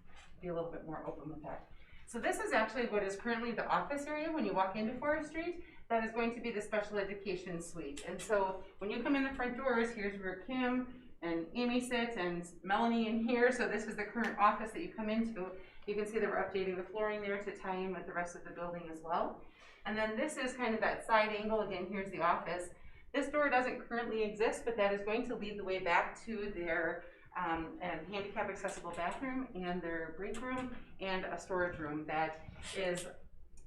be a little bit more open with that. So this is actually what is currently the office area when you walk into Forest Street. That is going to be the special education suite. And so when you come in the front doors, here's where Kim and Amy sit, and Melanie in here. So this is the current office that you come into. You can see that we're updating the flooring there to tie in with the rest of the building as well. And then this is kind of that side angle. Again, here's the office. This door doesn't currently exist, but that is going to lead the way back to their handicap accessible bathroom and their break room and a storage room that is,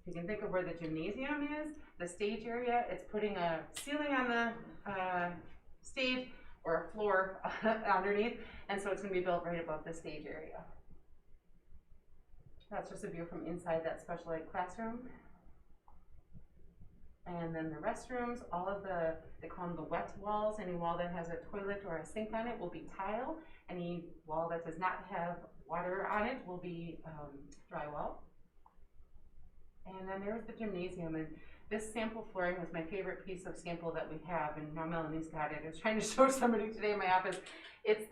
you can think of where the gymnasium is, the stage area. It's putting a ceiling on the stage or a floor underneath, and so it's going to be built right above the stage area. That's just a view from inside that special ed classroom. And then the restrooms, all of they call them the wet walls. Any wall that has a toilet or a sink on it will be tile. Any wall that does not have water on it will be drywall. And then there's the gymnasium, and this sample flooring was my favorite piece of sample that we have, and now Melanie's got it. I was trying to show somebody today in my office. It's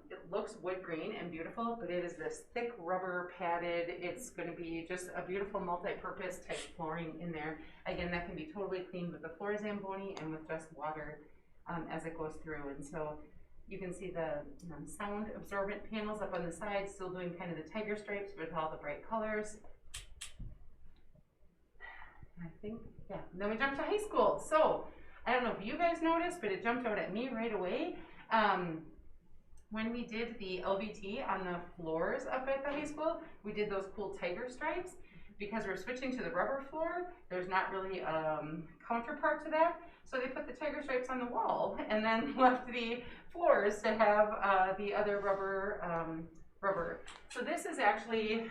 it looks wood grain and beautiful, but it is this thick rubber padded. It's going to be just a beautiful multi-purpose type flooring in there. Again, that can be totally cleaned with the floor Zamboni and with just water as it goes through. And so you can see the sound absorbent panels up on the side, still doing kind of the tiger stripes with all the bright colors. I think, yeah. And then we jumped to high school. So I don't know if you guys noticed, but it jumped out at me right away. When we did the LVT on the floors up at the high school, we did those cool tiger stripes. Because we're switching to the rubber floor, there's not really a counterpart to that. So they put the tiger stripes on the wall and then left the floors to have the other rubber. So this is actually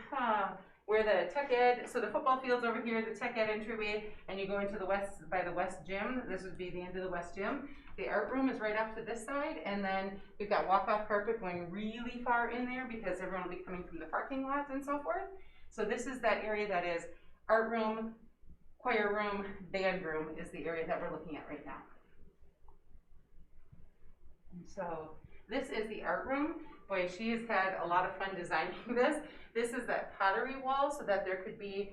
where the tech ed, so the football field's over here, the tech ed entryway, and you go into the west, by the west gym. This would be the end of the west gym. The art room is right off to this side, and then we've got walk-off carpet going really far in there because everyone will be coming from the parking lots and so forth. So this is that area that is art room, choir room, band room is the area that we're looking at right now. And so this is the art room. Boy, she has had a lot of fun designing this. This is that pottery wall so that there could be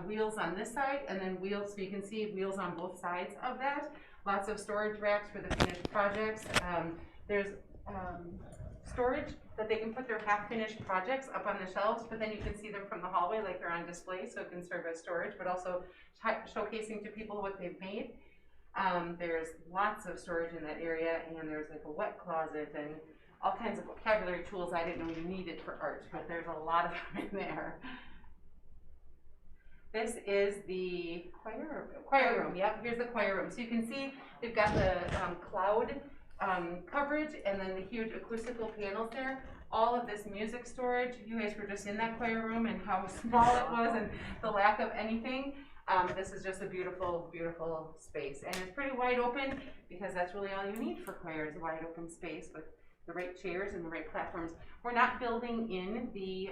wheels on this side and then wheels, so you can see wheels on both sides of that. Lots of storage racks for the finished projects. There's storage that they can put their half-finished projects up on the shelves, but then you can see them from the hallway like they're on display, so it can serve as storage, but also showcasing to people what they've made. There's lots of storage in that area, and there's like a wet closet and all kinds of vocabulary tools I didn't know you needed for art, but there's a lot of them in there. This is the choir room. Yep, here's the choir room. So you can see they've got the cloud coverage and then the huge acoustical panels there. All of this music storage. You guys were just in that choir room and how small it was and the lack of anything. This is just a beautiful, beautiful space. And it's pretty wide open because that's really all you need for choir is a wide open space with the right chairs and the right platforms. We're not building in the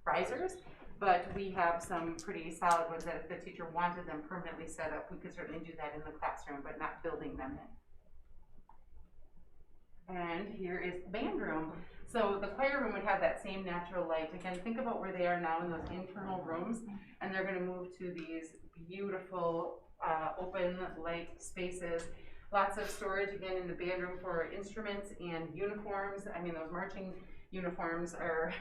risers. but we have some pretty solid ones that if the teacher wanted them permanently set up, we could certainly do that in the classroom, but not building them in. And here is the band room. So the choir room would have that same natural light. Again, think about where they are now in those internal rooms, and they're going to move to these beautiful open light spaces. Lots of storage again in the band room for instruments and uniforms. I mean, those marching uniforms are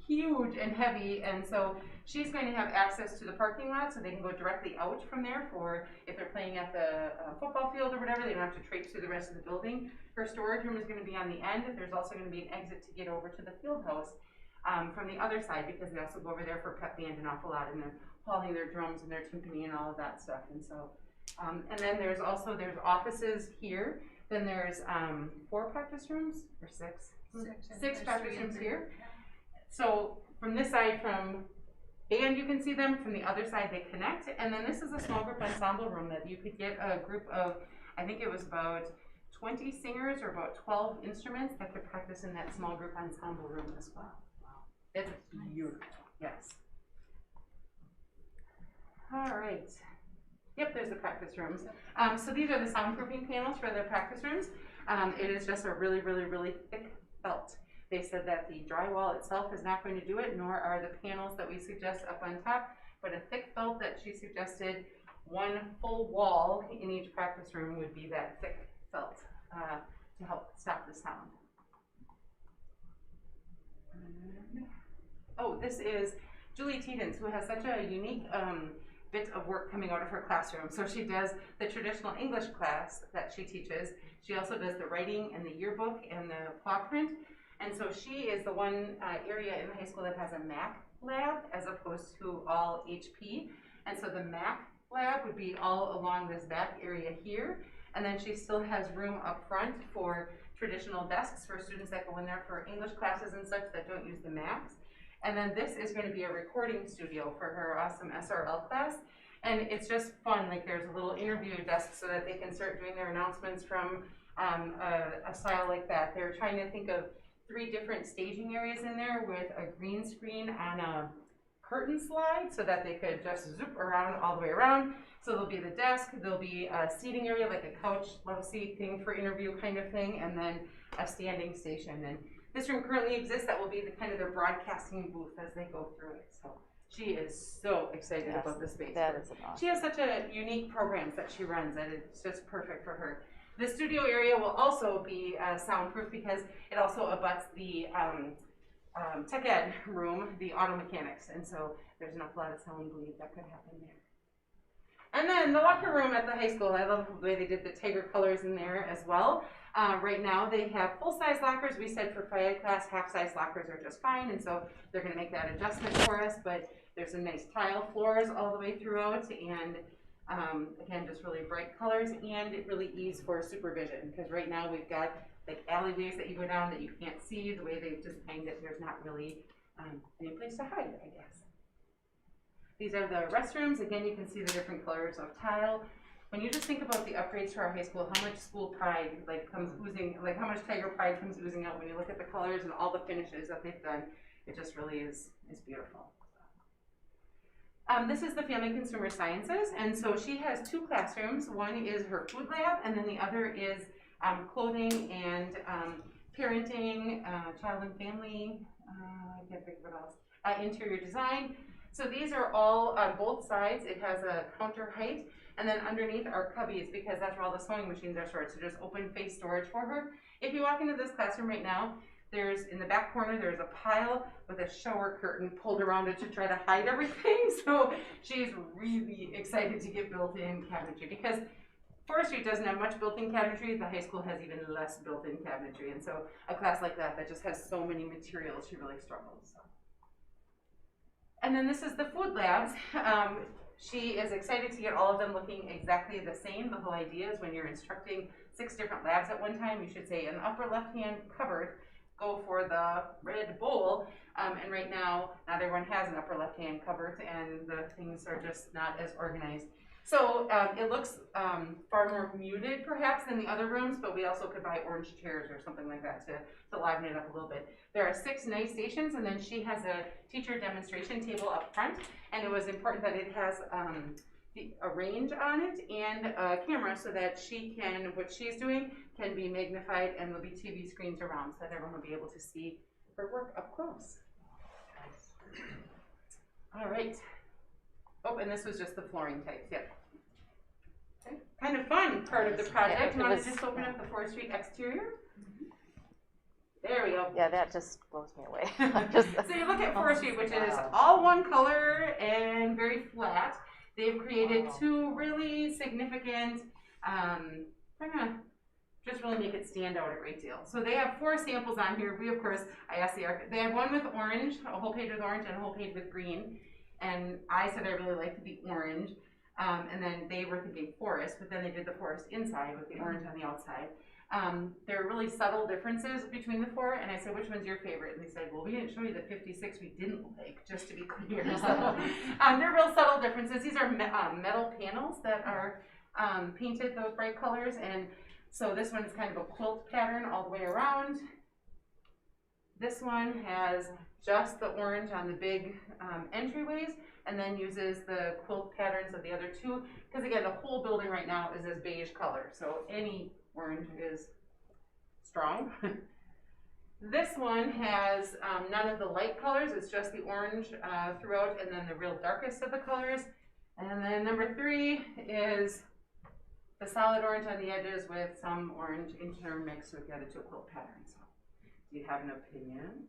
huge and heavy, and so she's going to have access to the parking lot so they can go directly out from there for if they're playing at the football field or whatever, they don't have to traipse through the rest of the building. Her storage room is going to be on the end. There's also going to be an exit to get over to the field house from the other side, because they also go over there for pep band an awful lot, and they're hauling their drums and their timpani and all of that stuff. And so and then there's offices here. Then there's 4 practice rooms or 6? 6 practice rooms here. So from this side, from band, you can see them. From the other side, they connect. And then this is a small group ensemble room that you could get a group of, I think it was about 20 singers or about 12 instruments that could practice in that small group ensemble room as well. It's beautiful, yes. All right. Yep, there's the practice rooms. So these are the soundproofing panels for the practice rooms. It is just a really, really, really thick felt. They said that the drywall itself is not going to do it, nor are the panels that we suggest up on top, but a thick felt that she suggested, one full wall in each practice room would be that thick felt to help stop the sound. Oh, this is Julie Tedens, who has such a unique bit of work coming out of her classroom. So she does the traditional English class that she teaches. She also does the writing and the yearbook and the paw print. And so she is the one area in the high school that has a Mac lab as opposed to all HP. And so the Mac lab would be all along this back area here. And then she still has room up front for traditional desks for students that go in there for English classes and such that don't use the Macs. And then this is going to be a recording studio for her awesome SRL class. And it's just fun, like there's a little interview desk so that they can start doing their announcements from a style like that. They're trying to think of 3 different staging areas in there with a green screen on a curtain slide so that they could just zoop around all the way around. So there'll be the desk, there'll be a seating area like a couch, love seat thing for interview kind of thing, and then a standing station. And this room currently exists. That will be the kind of their broadcasting booth as they go through it. So she is so excited about this space. That is awesome. She has such a unique programs that she runs that it's just perfect for her. The studio area will also be soundproof because it also abuts the tech ed room, the auto mechanics, and so there's an awful lot of sound bleed that could happen there. And then the locker room at the high school, I love the way they did the tiger colors in there as well. Right now they have full-size lockers. We said for Phi class, half-size lockers are just fine, and so they're going to make that adjustment for us, but there's some nice tile floors all the way throughout, and again, just really bright colors, and it really ease for supervision, because right now we've got like alleyways that you go down that you can't see, the way they've designed it, there's not really any place to hide, I guess. These are the restrooms. Again, you can see the different colors of tile. When you just think about the upgrades to our high school, how much school pride comes oozing, how much tiger pride comes oozing out when you look at the colors and all the finishes that they've done, it just really is beautiful. This is the Family Consumer Sciences, and so she has 2 classrooms. One is her food lab, and then the other is clothing and parenting, child and family, I can't think of what else, interior design. So these are all on both sides. It has a counter height, and then underneath are cubbies because that's where all the sewing machines are stored, so just open face storage for her. If you walk into this classroom right now, there's, in the back corner, there's a pile with a shower curtain pulled around it to try to hide everything. So she's really excited to get built-in cabinetry because forestry doesn't have much built-in cabinetry. The high school has even less built-in cabinetry. And so a class like that just has so many materials, she really struggles. So. And then this is the food labs. She is excited to get all of them looking exactly the same. The whole idea is when you're instructing 6 different labs at one time, you should say in the upper left-hand cupboard, go for the red bowl, and right now, not everyone has an upper left-hand cupboard, and the things are just not as organized. So it looks far more muted perhaps than the other rooms, but we also could buy orange chairs or something like that to liven it up a little bit. There are 6 night stations, and then she has a teacher demonstration table up front, and it was important that it has a range on it and a camera so that she can, what she's doing can be magnified, and there'll be TV screens around so that everyone will be able to see her work up close. All right. Oh, and this was just the flooring types, yep. Okay. Kind of fun part of the project. You want to just open up the forestry exterior? There we go. Yeah, that just blows me away. So you look at forestry, which is all one color and very flat. They've created 2 really significant, we're gonna just really make it stand out a great deal. So they have 4 samples on here. We, of course, I asked the architect, they had one with orange, a whole page with orange and a whole page with green. And I said I really liked the orange. And then they were thinking forest, but then they did the forest inside with the orange on the outside. There are really subtle differences between the 4, and I said, which one's your favorite? And they said, well, we didn't show you the 56 we didn't like, just to be clear. So they're real subtle differences. These are metal panels that are painted those bright colors, and so this one is kind of a quilt pattern all the way around. This one has just the orange on the big entryways, and then uses the quilt patterns of the other 2, because again, the whole building right now is this beige color, so any orange is strong. This one has none of the light colors, it's just the orange throughout, and then the real darkest of the colors. And then number 3 is the solid orange on the edges with some orange intermixed with the other 2 quilt patterns. Do you have an opinion?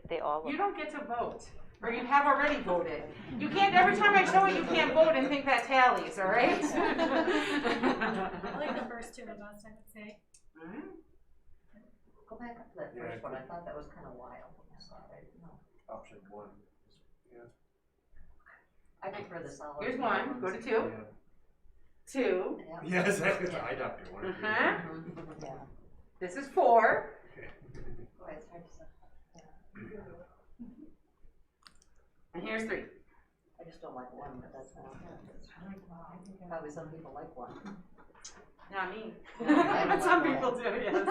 They all look. You don't get to vote, or you have already voted. You can't, every time I show it, you can't vote and think that tallies, all right? I like the first 2 the best, I would say. All right. Go back up to that first one, I thought that was kind of wild. Option 1. Yeah. I prefer the solid. Here's 1, go to 2. Yeah. 2. Yeah, exactly. The eye doctor one. Uh-huh. Yeah. This is 4. Boy, it's hard to say. And here's 3. I just don't like 1, but that's not. Probably some people like 1. Not me. I But some like people do, yes.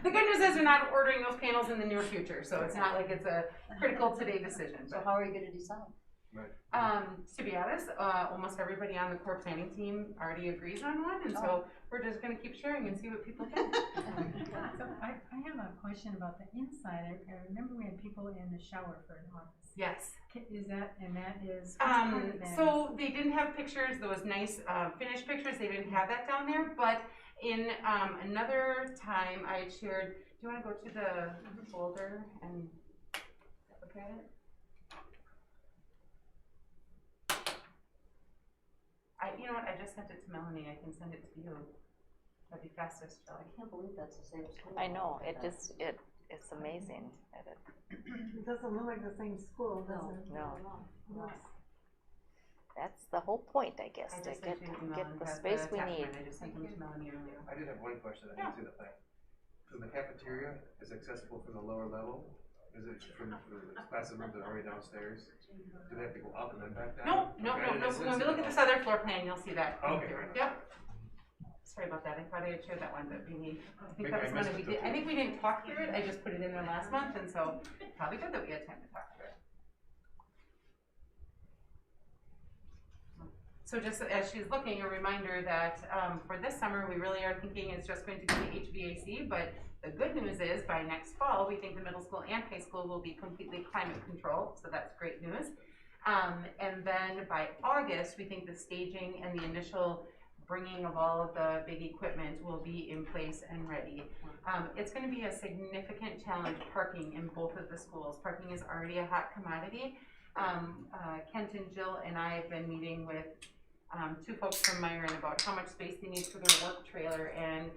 The good news is we're not ordering those panels in the near future, so it's not like it's a critical today decision. So how are you going to decide? To be honest, almost everybody on the core planning team already agrees on one, and so we're just going to keep sharing and see what people think. So I have a question about the inside. I remember we had people in the shower for an office. Yes. Is that, and that is? So they didn't have pictures, those nice finished pictures, they didn't have that down there, but in another time I shared, do you want to go to the folder and look at it? You know what, I just sent it to Melanie, I can send it to you. That'd be fastest, Jill. I can't believe that's the same school. I know, it's amazing. It doesn't look like the same school, does it? No. No. That's the whole point, I guess, I to just get sent you an email and the has space we attachment. need. I just sent them to Melanie earlier. I did have one question. I didn't see the plan. So the cafeteria is accessible from the lower level? Is it from the classes rooms that are already downstairs? Do they have to go up and then back down? No. Okay, When we look at this other floor plan, you'll see that. Okay. Yep. Sorry about that. I thought I had shared that one, but maybe I think Maybe that I was one missed that we it did. I think we didn't talk through it. I just put it in there last month, and so probably good that we had time to talk through it. So just as she's looking, a reminder that for this summer, we really are thinking it's just going to be HVAC, but the good news is by next fall, we think the middle school and high school will be completely climate controlled, so that's great news. And then by August, we think the staging and the initial bringing of all of the big equipment will be in place and ready. It's going to be a significant challenge parking in both of the schools. Parking is already a hot commodity. Kent and Jill and I have been meeting with 2 folks from Myron about how much space they need for their work trailer and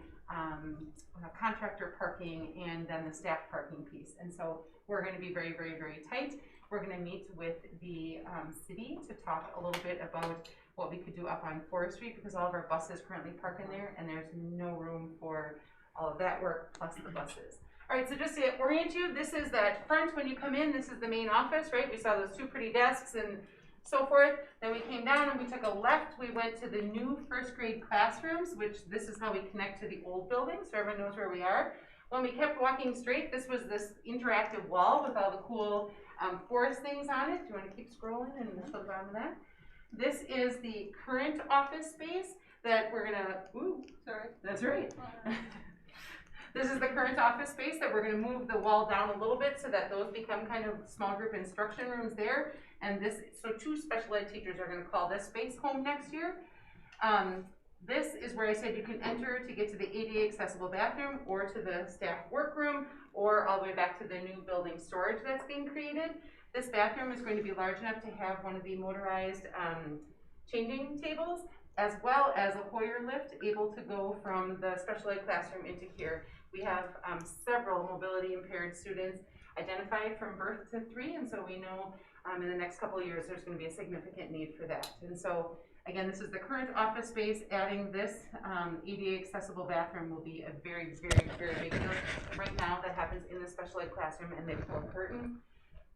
contractor parking and then the staff parking piece. And so we're going to be very, very, very tight. We're going to meet with the city to talk a little bit about what we could do up on Forest Street because all of our buses currently park in there and there's no room for all of that work plus the buses. All right, so just to orient you, this is that front when you come in, this is the main office, right? We saw those 2 pretty desks and so forth. Then we came down and we took a left. We went to the new first grade classrooms, which this is how we connect to the old building, so everyone knows where we are. When we kept walking straight, this was this interactive wall with all the cool forest things on it. Do you want to keep scrolling and go down to that? This is the current office space that we're gonna, ooh, sorry, that's right. This is the current office space that we're gonna move the wall down a little bit so that those become kind of small group instruction rooms there. And this, so 2 special ed teachers are gonna call this space home next year. This is where I said you can enter to get to the ADA accessible bathroom or to the staff workroom or all the way back to the new building storage that's being created. This bathroom is going to be large enough to have one of the motorized changing tables, as well as a Hoyer lift able to go from the special ed classroom into here. We have several mobility impaired students identified from birth to 3, and so we know in the next couple of years there's going to be a significant need for that. And so again, this is the current office space. Adding this ADA accessible bathroom will be a very, very, very big deal. Right now that happens in the special ed classroom and they pull a curtain,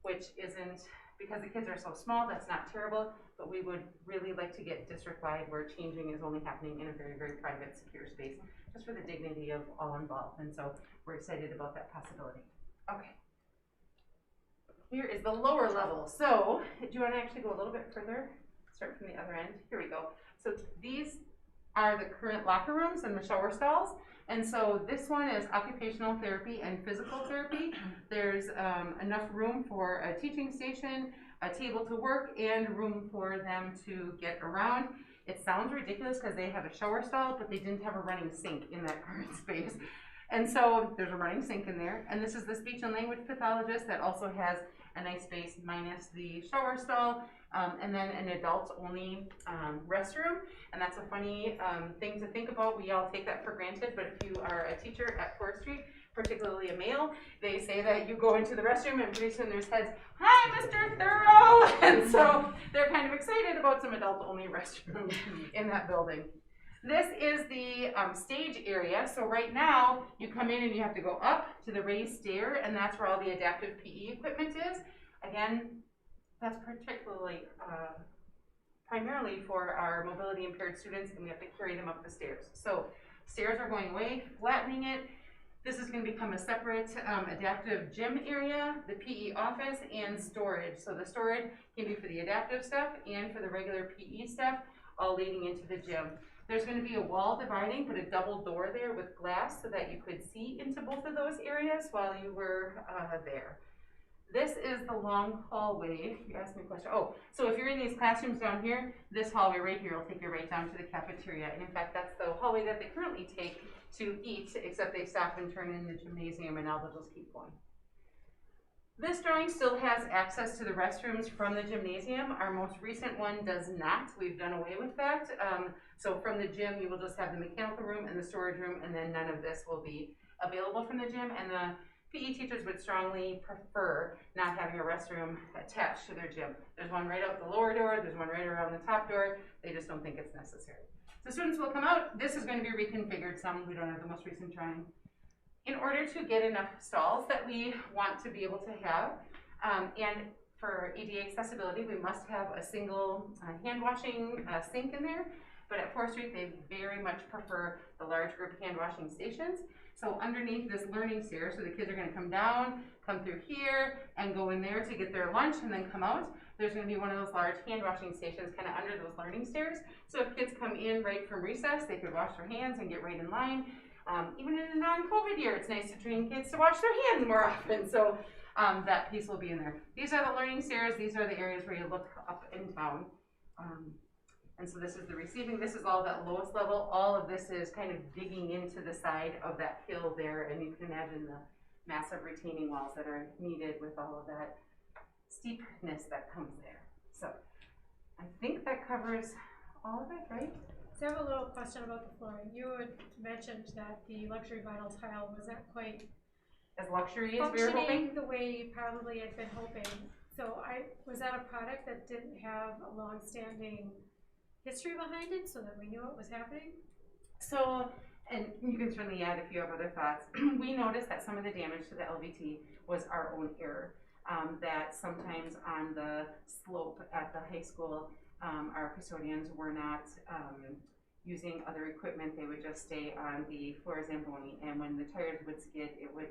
which isn't, because the kids are so small, that's not terrible, but we would really like to get district-wide where changing is only happening in a very, very private, secure space, just for the dignity of all involved. And so we're excited about that possibility. Okay. Here is the lower level. So, do you want to actually go a little bit further? Start from the other end. Here we go. So these are the current locker rooms and the shower stalls. And so this one is occupational therapy and physical therapy. There's enough room for a teaching station, a table to work, and room for them to get around. It sounds ridiculous because they have a shower stall, but they didn't have a running sink in that current space. And so there's a running sink in there. And this is the speech and language pathologist that also has a nice space minus the shower stall. And then an adults-only restroom, and that's a funny thing to think about. We all take that for granted, but if you are a teacher at forestry, particularly a male, they say that you go into the restroom and pretty soon there's heads, "Hi, Mr. Thorough!" And so they're kind of excited about some adult-only restrooms in that building. This is the stage area. So right now, you come in and you have to go up to the raised stair, and that's where all the adaptive PE equipment is. Again, that's particularly, primarily for our mobility impaired students, and we have to carry them up the stairs. So stairs are going away, flattening it. This is going to become a separate adaptive gym area, the PE office, and storage. So the storage can be for the adaptive stuff and for the regular PE stuff, all leading into the gym. There's going to be a wall dividing, put a double door there with glass so that you could see into both of those areas while you were there. This is the long hallway. You asked me a question. Oh, so if you're in these classrooms down here, this hallway right here will take you right down to the cafeteria. And in fact, that's the hallway that they currently take to eat, except they stop and turn in the gymnasium, and now they'll just keep going. This drawing still has access to the restrooms from the gymnasium. Our most recent one does not. We've done away with that. So from the gym, you will just have the mechanical room and the storage room, and then none of this will be available from the gym. And the PE teachers would strongly prefer not having a restroom attached to their gym. There's one right out the lower door, there's one right around the top door. They just don't think it's necessary. So students will come out. This is going to be reconfigured some. We don't have the most recent drawing. In order to get enough stalls that we want to be able to have, and for ADA accessibility, we must have a single hand washing sink in there. But at 4th Street, they very much prefer the large group hand washing stations. So underneath this learning stair, so the kids are going to come down, come through here, and go in there to get their lunch, and then come out. There's going to be one of those large hand washing stations kind of under those learning stairs. So if kids come in right from recess, they could wash their hands and get right in line. Even in a non-COVID year, it's nice to train kids to wash their hands more often. So that piece will be in there. These are the learning stairs. These are the areas where you look up and down. And so this is the receiving. This is all that lowest level. All of this is kind of digging into the side of that hill there. And you can imagine the massive retaining walls that are needed with all of that steepness that comes there. So I think that covers all of it, right? So I have a little question about the flooring. You had mentioned that the luxury vinyl tile wasn't quite As luxury as we were hoping. functioning the way you probably had been hoping. So was that a product that didn't have a long-standing history behind it so that we knew what was happening? So, and you can certainly add if you have other thoughts. We noticed that some of the damage to the LVT was our own error. that sometimes on the slope at the high school, our custodians were not using other equipment. They would just stay on the floor Zamboni, and when the tires would skid, it would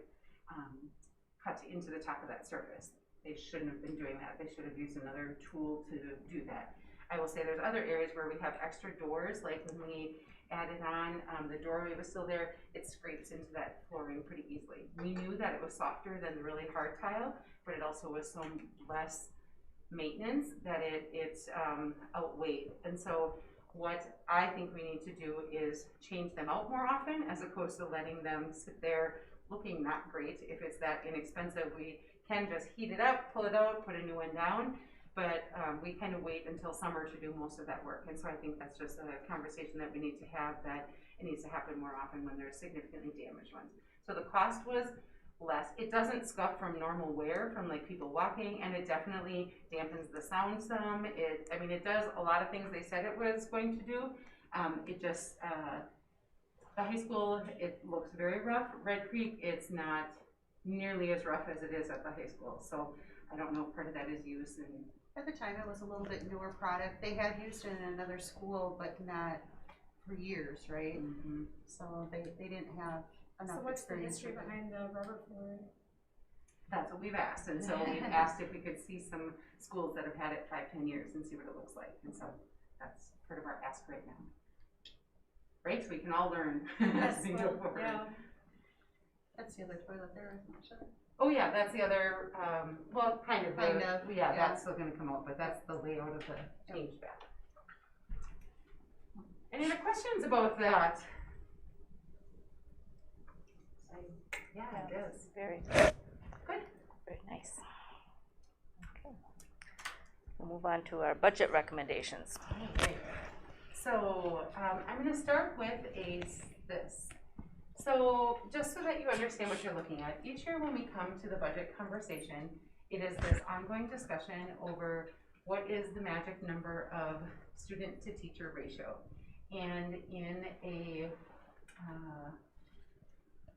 cut into the top of that surface. They shouldn't have been doing that. They should have used another tool to do that. I will say there's other areas where we have extra doors, like when we added on, the doorway was still there, it scrapes into that flooring pretty easily. We knew that it was softer than the really hard tile, but it also was so less maintenance that it outweighed. And so what I think we need to do is change them out more often, as opposed to letting them sit there looking not great. If it's that inexpensive, we can just heat it up, pull it out, put a new one down, but we kind of wait until summer to do most of that work. And so I think that's just a conversation that we need to have, that it needs to happen more often when there's significantly damaged ones. So the cost was less. It doesn't scuff from normal wear, from like people walking, and it definitely dampens the sound some. I mean, it does a lot of things they said it was going to do. It just, the high school, it looks very rough. Red Creek, it's not nearly as rough as it is at the high school. So I don't know if part of that is use. And At the time, it was a little bit newer product. They had used it in another school, but not for years, right? So they didn't have enough So what's the experience history with it. behind the rubber flooring? that's what we've asked. And so we've asked if we could see some schools that have had it 5-10 years and see what it looks like. And so that's part of our ask right now. Right, so we can all learn as we go forward. Yeah. That's the other toilet there, isn't it? Oh yeah, that's the other, well, kind of. Yeah. That's still gonna come out, but that's the layout of the change bath. Any other questions about that? Yeah, it is. Very Good. very nice. Okay. We'll move on to our budget recommendations. Okay. So, I'm gonna start with this. So, just so that you understand what you're looking at, each year when we come to the budget conversation, it is this ongoing discussion over what is the magic number of student to teacher ratio. And in a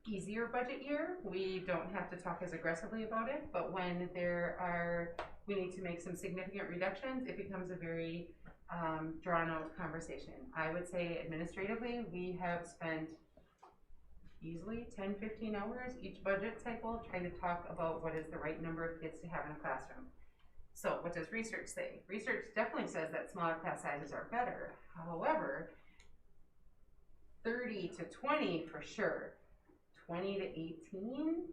easier budget year, we don't have to talk as aggressively about it, but when we need to make some significant reductions, it becomes a very drawn out conversation. I would say administratively, we have spent easily 10-15 hours each budget cycle trying to talk about what is the right number of kids to have in a classroom. So what does research say? Research definitely says that smaller class sizes are better. However, 30 to 20 for sure, 20 to 18,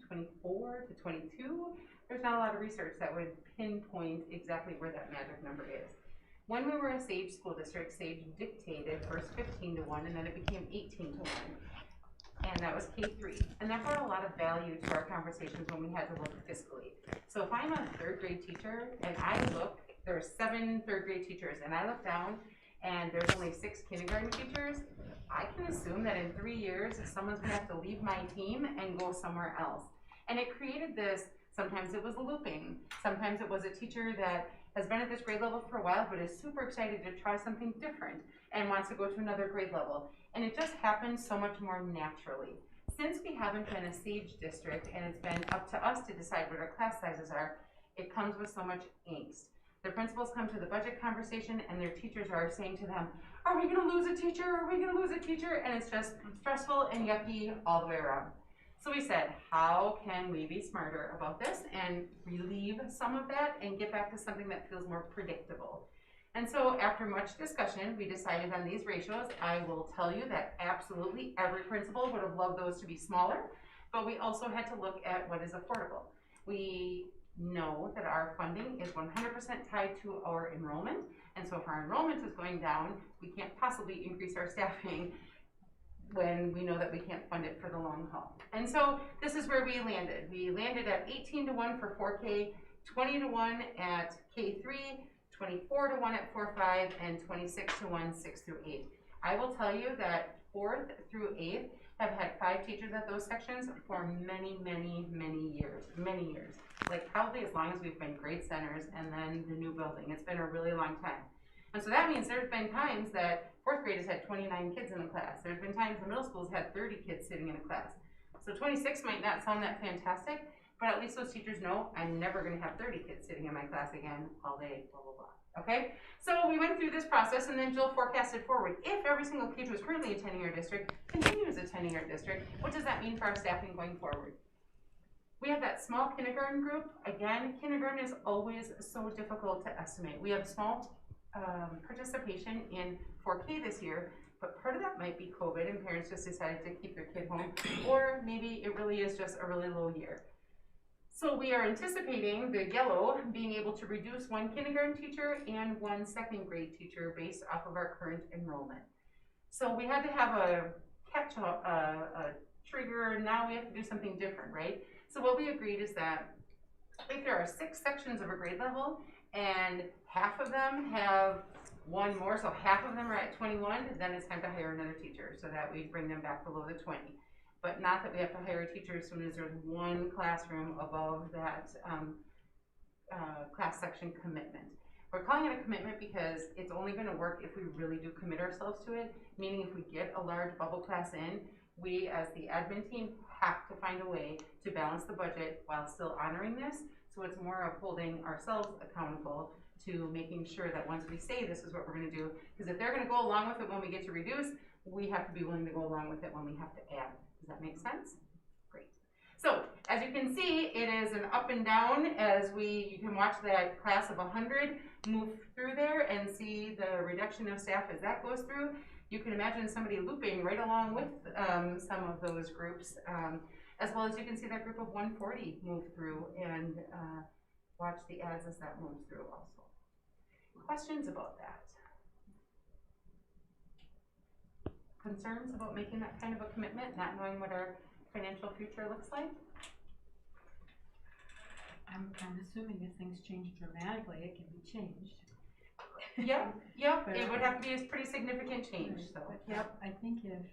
24 to 22, there's not a lot of research that would pinpoint exactly where that magic number is. When we were a SAGE school district, SAGE dictated first 15 to 1 and then it became 18 to 1. And that was K3. And that brought a lot of value to our conversations when we had to look fiscally. So if I'm a third grade teacher and there are 7 third grade teachers and I look down and there's only 6 kindergarten teachers, I can assume that in 3 years, someone's gonna have to leave my team and go somewhere else. And it created this, sometimes it was looping, sometimes it was a teacher that has been at this grade level for a while but is super excited to try something different and wants to go to another grade level. And it just happens so much more naturally. Since we haven't been a SAGE district and it's been up to us to decide what our class sizes are, it comes with so much angst. The principals come to the budget conversation and their teachers are saying to them, are we gonna lose a teacher? Are we gonna lose a teacher? And it's just stressful and yucky all the way around. So we said, how can we be smarter about this and relieve some of that and get back to something that feels more predictable? And so after much discussion, we decided on these ratios. I will tell you that absolutely every principal would have loved those to be smaller, but we also had to look at what is affordable. We know that our funding is 100% tied to our enrollment, and so if our enrollment is going down, we can't possibly increase our staffing when we know that we can't fund it for the long haul. And so this is where we landed. We landed at 18 to 1 for 4K, 20 to 1 at K3, 24 to 1 at 4-5, and 26 to 1, 6 through 8. I will tell you that 4th through 8th have had 5 teachers at those sections for many, many, many years, like probably as long as we've been grade centers and then the new building. It's been a really long time. And so that means there's been times that 4th grade has had 29 kids in a class. There's been times the middle school's had 30 kids sitting in a class. So 26 might not sound that fantastic, but at least those teachers know I'm never gonna have 30 kids sitting in my class again all day, blah, blah, blah, okay? So we went through this process, and then Jill forecasted forward. If every single kid who is currently attending our district continues attending our district, what does that mean for our staffing going forward? We have that small kindergarten group. Again, kindergarten is always so difficult to estimate. We have small participation in 4K this year, but part of that might be COVID and parents just decided to keep their kid home, or maybe it really is just a really low year. So we are anticipating the yellow being able to reduce 1 kindergarten teacher and 1 second grade teacher based off of our current enrollment. So we had to have a catch-up, a trigger, now we have to do something different, right? So what we agreed is that if there are 6 sections of a grade level and half of them have 1 more, so half of them are at 21, then it's time to hire another teacher so that we bring them back below the 20. But not that we have to hire a teacher as soon as there's 1 classroom above that class section commitment. We're calling it a commitment because it's only gonna work if we really do commit ourselves to it, meaning if we get a large bubble class in, we as the admin team have to find a way to balance the budget while still honoring this. So it's more of holding ourselves accountable to making sure that once we say this is what we're gonna do, because if they're gonna go along with it when we get to reduce, we have to be willing to go along with it when we have to add. Does that make sense? Great. So as you can see, it is an up and down as you can watch that class of 100 move through there and see the reduction of staff as that goes through. You can imagine somebody looping right along with some of those groups, as well as you can see that group of 140 move through and watch the ads as that moves through also. Questions about that? Concerns about making that kind of a commitment, not knowing what our financial future looks like? I'm assuming if things change dramatically, it can be changed. Yep, it would have to be a pretty significant change, so. But yep, I think if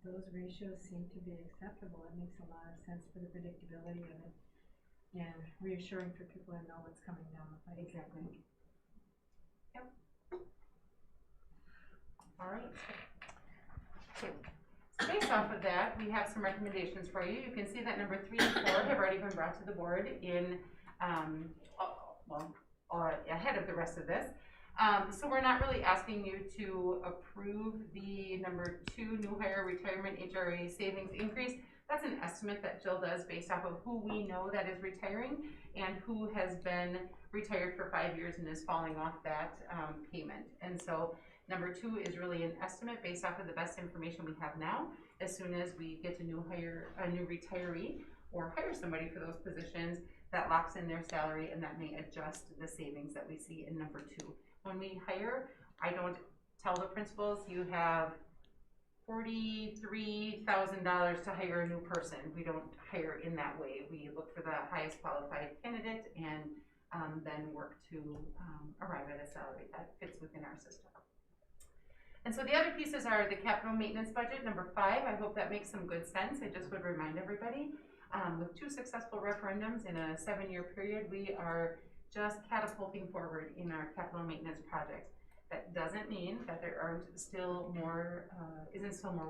those ratios seem to be acceptable, it makes a lot of sense for the predictability of it and reassuring for people to know what's coming down the pipe. Exactly. Yep. All right. Okay. So based off of that, we have some recommendations for you. You can see that number 3 and 4 have already been brought to the board in, ahead of the rest of this. So we're not really asking you to approve the number 2 new hire retirement HRA savings increase. That's an estimate that Jill does based off of who we know that is retiring and who has been retired for 5 years and is falling off that payment. And so number 2 is really an estimate based off of the best information we have now. As soon as we get a new retiree or hire somebody for those positions, that locks in their salary and that may adjust the savings that we see in number 2. When we hire, I don't tell the principals you have $43,000 to hire a new person. We don't hire in that way. We look for the highest qualified candidate and then work to arrive at a salary that fits within our system. And so the other pieces are the capital maintenance budget, number 5. I hope that makes some good sense. I just would remind everybody, with 2 successful referendums in a 7-year period, we are just catapulting forward in our capital maintenance projects. That doesn't mean that there isn't still more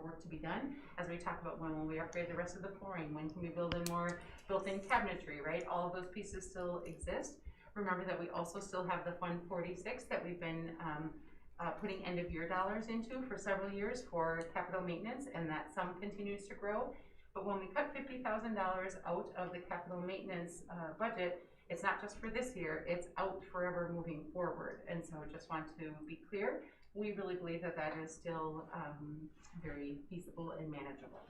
work to be done. As we talk about when will we upgrade the rest of the flooring, when can we build in more built-in cabinetry, right? All of those pieces still exist. Remember that we also still have the Fund 46 that we've been putting end-of-year dollars into for several years for capital maintenance, and that sum continues to grow. But when we cut $50,000 out of the capital maintenance budget, it's not just for this year, it's out forever moving forward. And so I just want to be clear, we really believe that that is still very feasible and manageable.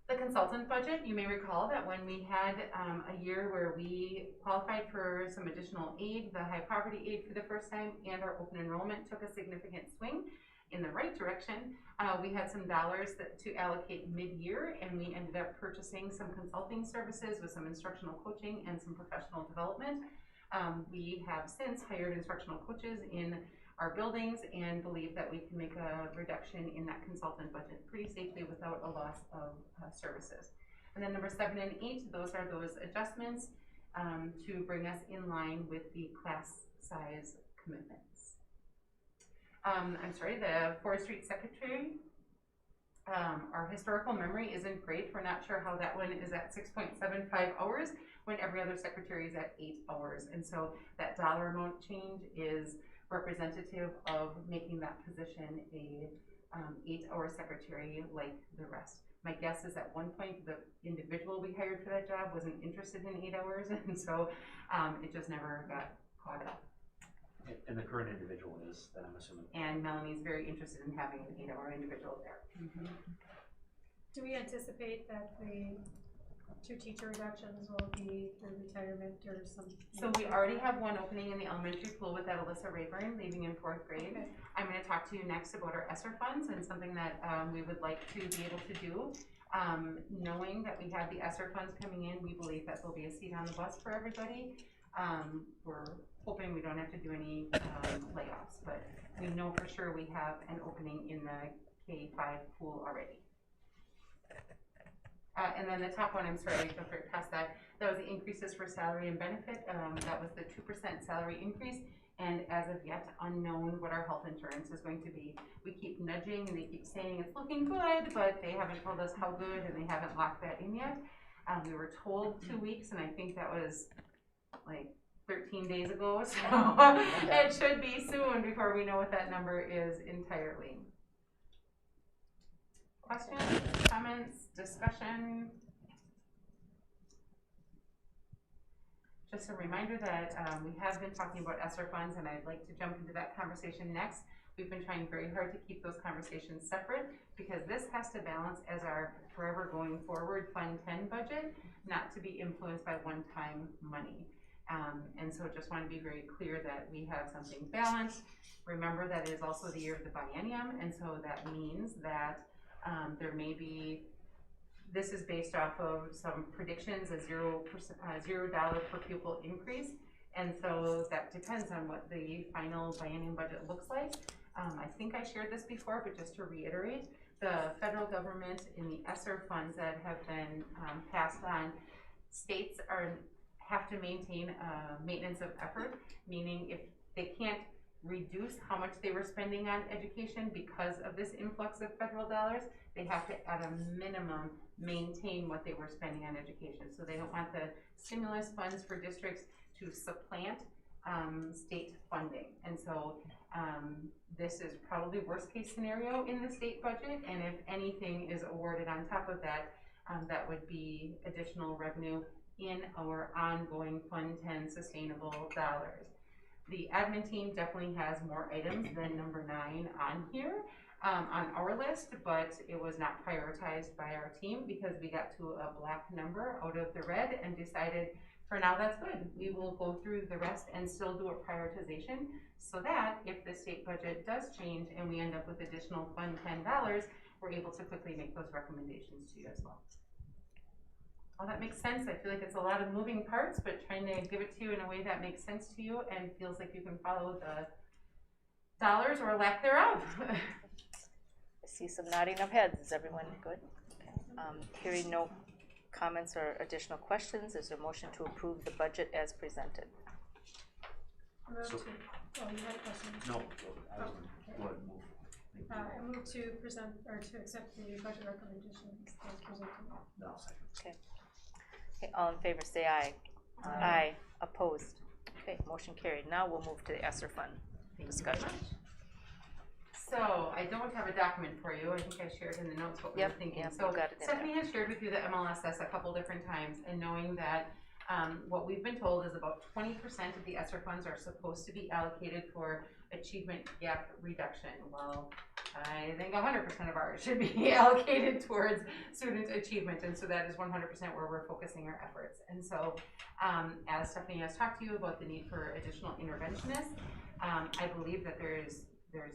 The consultant budget, you may recall that when we had a year where we qualified for some additional aid, the high poverty aid for the first time, and our open enrollment took a significant swing in the right direction. We had some dollars to allocate mid-year, and we ended up purchasing some consulting services with some instructional coaching and some professional development. We have since hired instructional coaches in our buildings and believe that we can make a reduction in that consultant budget pretty safely without a loss of services. And then number 7 and 8, those are those adjustments to bring us in line with the class size commitments. I'm sorry, the Forest Street Secretary our historical memory isn't great. We're not sure how that one is at 6.75 hours when every other secretary is at 8 hours. And so that dollar amount change is representative of making that position a 8-hour secretary like the rest. My guess is at one point the individual we hired for that job wasn't interested in 8 hours, and so it just never got caught up. And the current individual is, then I'm assuming. And Melanie's very interested in having an 8-hour individual there. Do we anticipate that the 2 teacher reductions will be through retirement or some? So we already have one opening in the elementary pool with that Alyssa Rayburn leaving in 4th grade. Okay. I'm going to talk to you next about our Essar Funds and something that we would like to be able to do. Knowing that we have the Essar Funds coming in, we believe that there'll be a seat on the bus for everybody. We're hoping we don't have to do any layoffs, but we know for sure we have an opening in the K-5 pool already. And then the top one, I'm sorry, I jumped right past that. That was the increases for salary and benefit. That was the 2% salary increase, and as of yet, unknown what our health insurance is going to be. We keep nudging, and they keep saying it's looking good, but they haven't told us how good, and they haven't locked that in yet. We were told 2 weeks, and I think that was like 13 days ago, so it should be soon before we know what that number is entirely. Questions, comments, discussion? Just a reminder that we have been talking about Essar Funds, and I'd like to jump into that conversation next. We've been trying very hard to keep those conversations separate because this has to balance as our forever going forward Fund 10 budget, not to be influenced by one-time money. And so just want to be very clear that we have something balanced. Remember that it is also the year of the biennium, and so that means that there may be, this is based off of some predictions, a $0 per pupil increase, and so that depends on what the final biennium budget looks like. I think I shared this before, but just to reiterate, the federal government in the Essar Funds that have been passed on, states have to maintain maintenance of effort, meaning if they can't reduce how much they were spending on education because of this influx of federal dollars, they have to at a minimum maintain what they were spending on education. So they don't want the stimulus funds for districts to supplant state funding. And so this is probably worst case scenario in the state budget, and if anything is awarded on top of that, that would be additional revenue in our ongoing Fund 10 sustainable dollars. The admin team definitely has more items than number 9 on here on our list, but it was not prioritized by our team because we got to a black number out of the red and decided for now that's good. We will go through the rest and still do a prioritization so that if the state budget does change and we end up with additional Fund 10 dollars, we're able to quickly make those recommendations to you as well. All that makes sense. I feel like it's a lot of moving parts, but trying to give it to you in a way that makes sense to you and feels like you can follow the dollars or lack thereof. I see some nodding of heads. Is everyone good? Hearing no comments or additional questions, is there a motion to approve the budget as presented? Move So- to, oh, you had a question? No, I was going to go ahead and move. Thank you. I move to present, or to accept the budget recommendations as presented. No, second. Okay, all in favor say aye. Aye. Opposed? Okay, motion carried. Now we'll move to the Essar Fund discussion. So I don't have a document for you. I think I shared in the notes what we were thinking. Yep, So you got it in Stephanie has shared with you the MLSS a couple different times, and knowing that what we've been told is about 20% of the Essar funds are supposed to be allocated for achievement gap reduction. Well, I think 100% of ours should be allocated towards student achievement, and so that is 100% where we're focusing our efforts. And so as Stephanie has talked to you about the need for additional interventionists, I believe that there's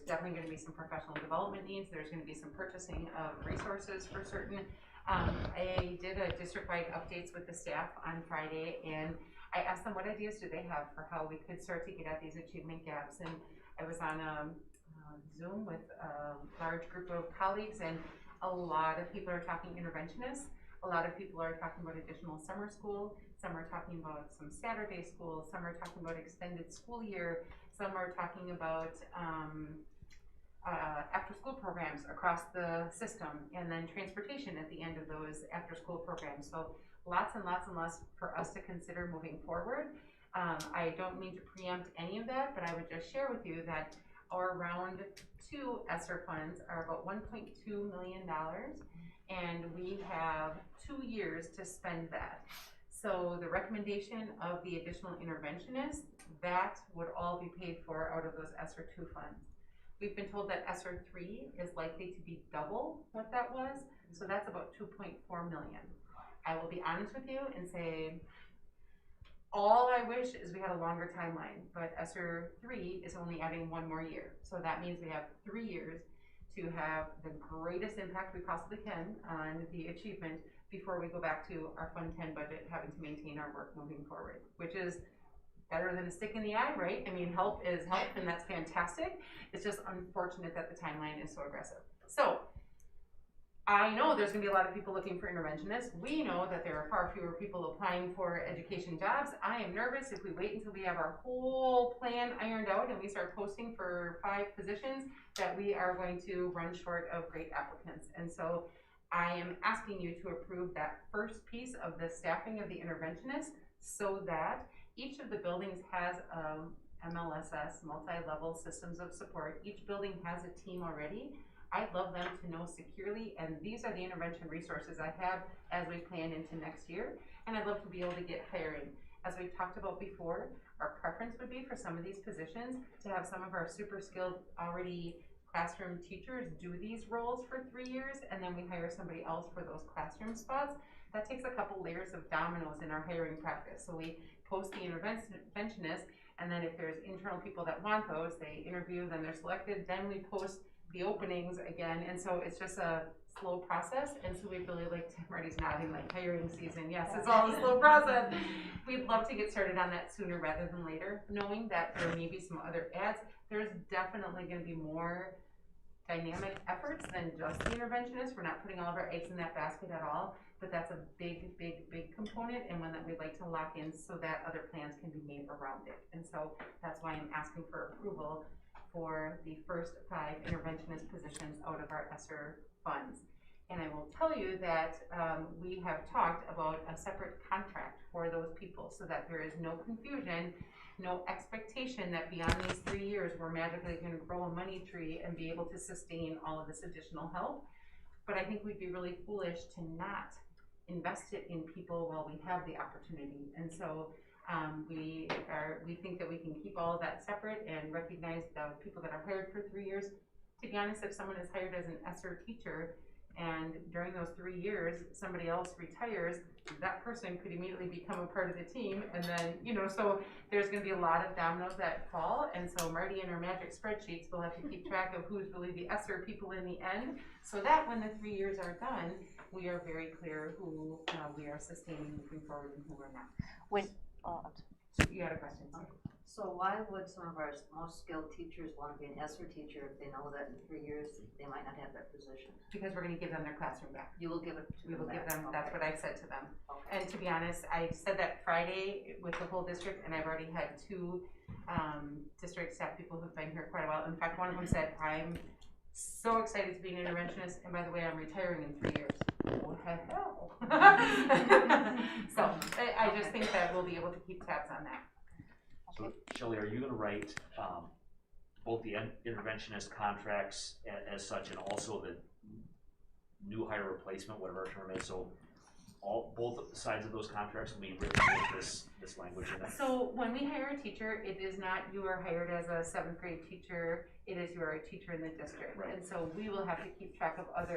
definitely going to be some professional development needs. There's going to be some purchasing of resources for certain. I did a district-wide updates with the staff on Friday, and I asked them what ideas do they have for how we could start to get at these achievement gaps. And I was on Zoom with a large group of colleagues, and a lot of people are talking interventionists. A lot of people are talking about additional summer school. Some are talking about some Saturday school. Some are talking about extended school year. Some are talking about after-school programs across the system, and then transportation at the end of those after-school programs. So lots and lots and lots for us to consider moving forward. I don't mean to preempt any of that, but I would just share with you that our round 2 Essar funds are about $1.2 million, and we have 2 years to spend that. So the recommendation of the additional interventionist, that would all be paid for out of those Essar 2 funds. We've been told that Essar 3 is likely to be double what that was, so that's about 2.4 million. I will be honest with you and say, all I wish is we had a longer timeline, but Essar 3 is only adding 1 more year. So that means we have 3 years to have the greatest impact we possibly can on the achievement before we go back to our Fund 10 budget, having to maintain our work moving forward, which is better than a stick in the eye, right? I mean, help is help, and that's fantastic. It's just unfortunate that the timeline is so aggressive. So I know there's gonna be a lot of people looking for interventionists. We know that there are far fewer people applying for education jobs. I am nervous if we wait until we have our whole plan ironed out and we start posting for 5 positions that we are going to run short of great applicants. And so I am asking you to approve that first piece of the staffing of the interventionist so that each of the buildings has MLSS, multi-level systems of support. Each building has a team already. I'd love them to know securely, and these are the intervention resources I have as we plan into next year, and I'd love to be able to get hiring. As we've talked about before, our preference would be for some of these positions to have some of our super skilled already classroom teachers do these roles for 3 years, and then we hire somebody else for those classroom spots. That takes a couple layers of dominoes in our hiring practice. So we post the interventionist, and then if there's internal people that want those, they interview, then they're selected, then we post the openings again, and so it's just a slow process. And so we really like, Marty's nodding, like hiring season, yes, it's all a slow process. We'd love to get started on that sooner rather than later, knowing that there may be some other ads. There's definitely going to be more dynamic efforts than just the interventionist. We're not putting all of our eggs in that basket at all, but that's a big, big, big component, and one that we'd like to lock in so that other plans can be made around it. And so that's why I'm asking for approval for the first 5 interventionist positions out of our Essar funds. And I will tell you that we have talked about a separate contract for those people so that there is no confusion, no expectation that beyond these 3 years we're magically going to grow a money tree and be able to sustain all of this additional help. But I think we'd be really foolish to not invest it in people while we have the opportunity. And so we think that we can keep all of that separate and recognize the people that are hired for 3 years. To be honest, if someone is hired as an Essar teacher and during those 3 years somebody else retires, that person could immediately become a part of the team, and then, you know, so there's going to be a lot of dominoes that fall. And so Marty and her magic spreadsheets will have to keep track of who's really the Essar people in the end, so that when the 3 years are done, we are very clear who we are sustaining moving forward and who we're not. You had a question? So why would some of our most skilled teachers want to be an Essar teacher if they know that in 3 years they might not have that position? Because we're going to give them their classroom back. You will give it to them. We will give them, Okay. that's what I've said to them. Okay. And to be honest, I said that Friday with the whole district, and I've already had 2 district staff people who've been here quite a while. In fact, one of them said, I'm so excited to be an interventionist, and by the way, I'm retiring in 3 years. What the hell? So I just think that we'll be able to keep tabs on that. So Shelley, are you going to write both the interventionist contracts as such, and also the new hire replacement, whatever our term is? So both sides of those contracts will be written with this language in it? So when we hire a teacher, it is not you are hired as a 7th grade teacher, it is you are a teacher in the district. Right. And so we will have to keep track of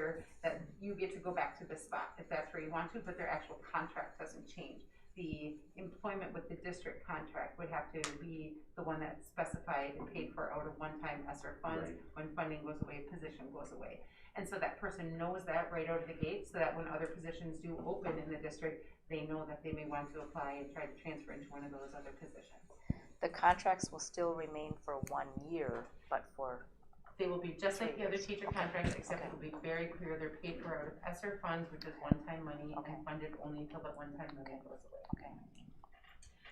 that you get to go back to this spot if that's where you want to, but their actual contract doesn't change. The employment with the district contract would have to be the one that's specified and paid for out of one-time Essar funds. Right. When funding goes away, position goes away. And so that person knows that right out of the gate, so that when other positions do open in the district, they know that they may want to apply and try to transfer into one of those other positions. The contracts will still remain for 1 year, but for They will be just like the other teacher contracts, except it will be very clear they're paid for out of Essar funds, which is one-time money, and funded only until that one-time money goes away. Okay.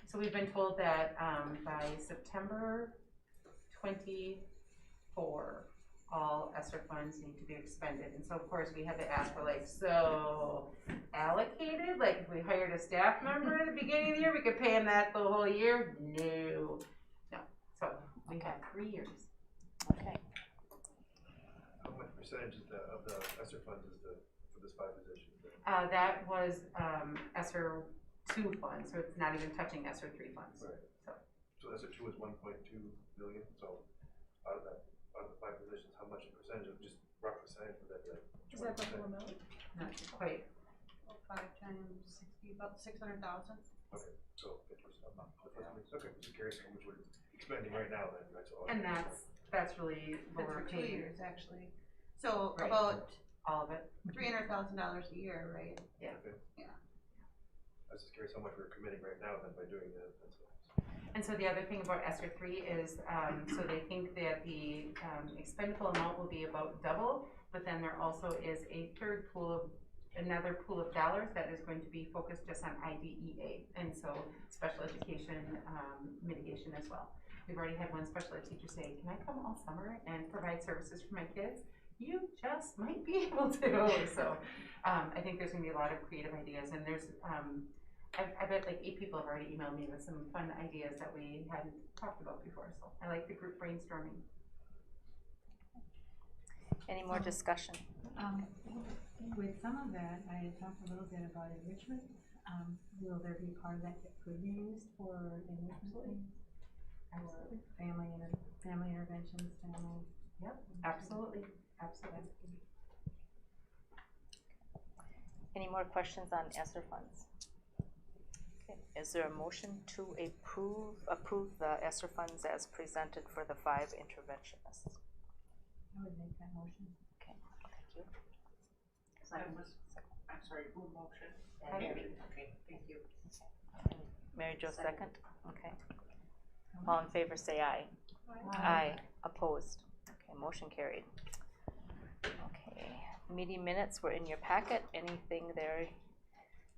So we've been told that by September 24, all ESSER funds need to be expended. And so of course we had to ask for like, so allocated, like if we hired a staff member at the beginning of the year, we could pay him that the whole year? No. So we have 3 years. Okay. How much percentage of the ESSER funds is for this 5 positions? That was ESSER 2 funds, so it's not even touching ESSER 3 funds. Right. So ESSER 2 is 1.2 million, so out of the 5 positions, how much percentage of, just rough percentage of that? Is that the whole amount? Not quite. 5 times 60, about 600,000. Okay, so 50%. Okay, just curious how much we're expending right now then, that's all. And that's really what That's we're for 2 paying. years, actually. So Right. about All of it. $300,000 a year, right? Yeah. Okay. Yeah. I was just curious how much we're committing right now then by doing that, that's all. And so the other thing about ESSER 3 is, so they think that the expendable amount will be about double, but then there also is another pool of dollars that is going to be focused just on IDEA, and so special education mitigation as well. We've already had one special ed teacher say, can I come all summer and provide services for my kids? You just might be able to. So I think there's gonna be a lot of creative ideas, and there's, I bet like 8 people have already emailed me with some fun ideas that we hadn't talked about before, so I like the group brainstorming. Any more discussion? With some of that, I had talked a little bit about enrichment. Will there be part of that that could be used for enrichment? Or family interventions, family? Yep, absolutely, absolutely. Any more questions on ESSER funds? Okay, is there a motion to approve the ESSER funds as presented for the 5 interventionists? I would make that motion. Okay, thank you. I'm sorry, who motion? Mary. Okay, thank you. Mary Jo Second. second? Okay. All in favor say aye. Aye. Opposed? Okay, motion carried. Okay, meeting minutes were in your packet. Anything there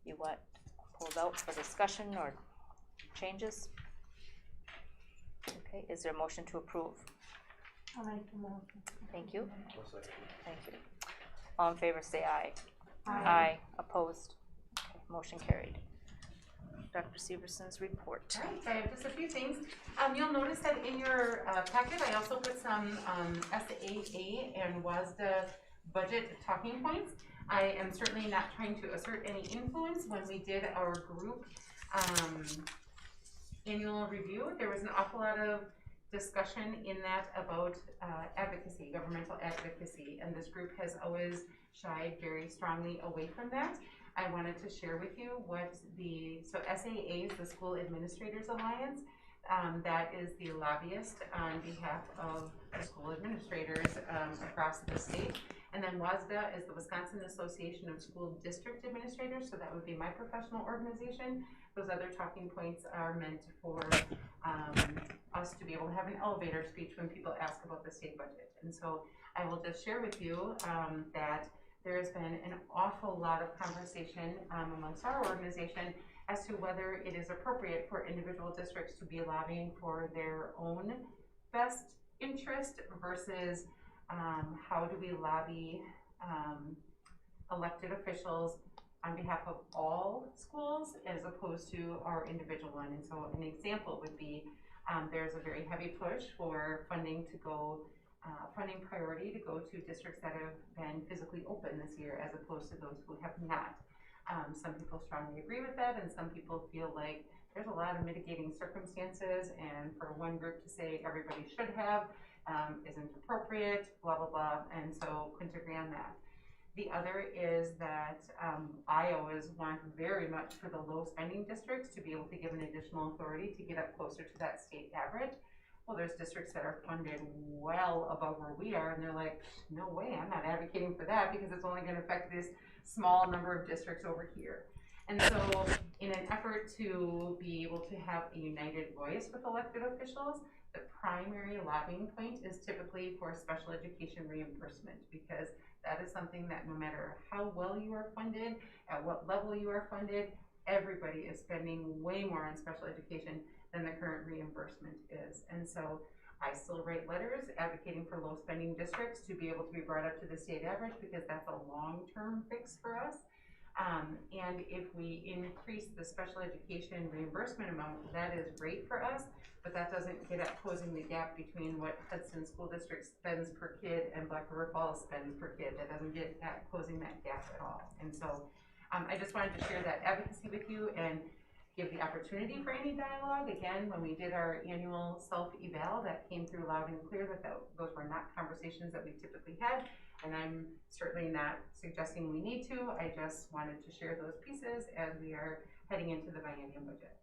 you want pulled out for discussion or changes? Okay, is there a motion to approve? I'll make the motion. Thank you. One second. Thank you. All in favor say aye. Aye. Aye. Opposed? Okay, motion carried. Dr. Severson's report. All right, so I have just a few things. You'll notice that in your packet, I also put some SAA and WASDA budget talking points. I am certainly not trying to assert any influence. When we did our group annual review, there was an awful lot of discussion in that about advocacy, governmental advocacy, and this group has always shied very strongly away from that. I wanted to share with you what so SAA is the School Administrators Alliance. That is the lobbyist on behalf of the school administrators across the state. And then WASDA is the Wisconsin Association of School District Administrators, so that would be my professional organization. Those other talking points are meant for us to be able to have an elevator speech when people ask about the state budget. And so I will just share with you that there has been an awful lot of conversation amongst our organization as to whether it is appropriate for individual districts to be lobbying for their own best interest versus how do we lobby elected officials on behalf of all schools as opposed to our individual one. And so an example would be there's a very heavy push for funding to go funding priority to go to districts that have been physically open this year as opposed to those who have not. Some people strongly agree with that, and some people feel like there's a lot of mitigating circumstances, and for one group to say everybody should have isn't appropriate, blah, blah, blah, and so couldn't agree on that. The other is that I always want very much for the low spending districts to be able to give an additional authority to get up closer to that state average. Well, there's districts that are funded well above where we are, and they're like, no way, I'm not advocating for that because it's only going to affect this small number of districts over here. And so in an effort to be able to have a united voice with elected officials, the primary lobbying point is typically for special education reimbursement, because that is something that no matter how well you are funded, at what level you are funded, everybody is spending way more on special education than the current reimbursement is. And so I still write letters advocating for low spending districts to be able to be brought up to the state average because that's a long-term fix for us. And if we increase the special education reimbursement amount, that is great for us, but that doesn't get at closing the gap between what Hudson School District spends per kid and Black River Falls spends per kid. That doesn't get at closing that gap at all. And so I just wanted to share that advocacy with you and give the opportunity for any dialogue. Again, when we did our annual self-eval, that came through loud and clear that those were not conversations that we typically had. And I'm certainly not suggesting we need to. I just wanted to share those pieces as we are heading into the biennium budget.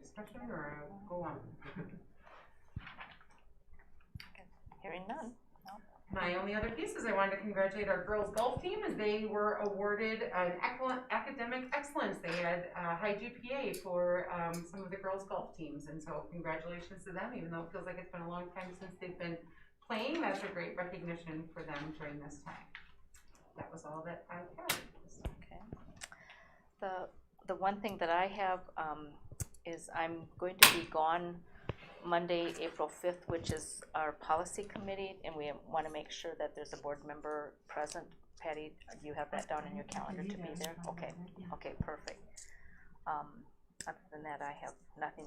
Discussion or go on? Hearing none. My only other piece is I wanted to congratulate our girls golf team as they were awarded an academic excellence. They had a high GPA for some of the girls golf teams, and so congratulations to them, even though it feels like it's been a long time since they've been playing. That's a great recognition for them during this time. That was all that I had. Okay. The one thing that I have is I'm going to be gone Monday, April 5th, which is our policy committee, and we want to make sure that there's a board member present. Patty, you have that down in your calendar to be there? Okay, okay, perfect. Other than that, I have nothing.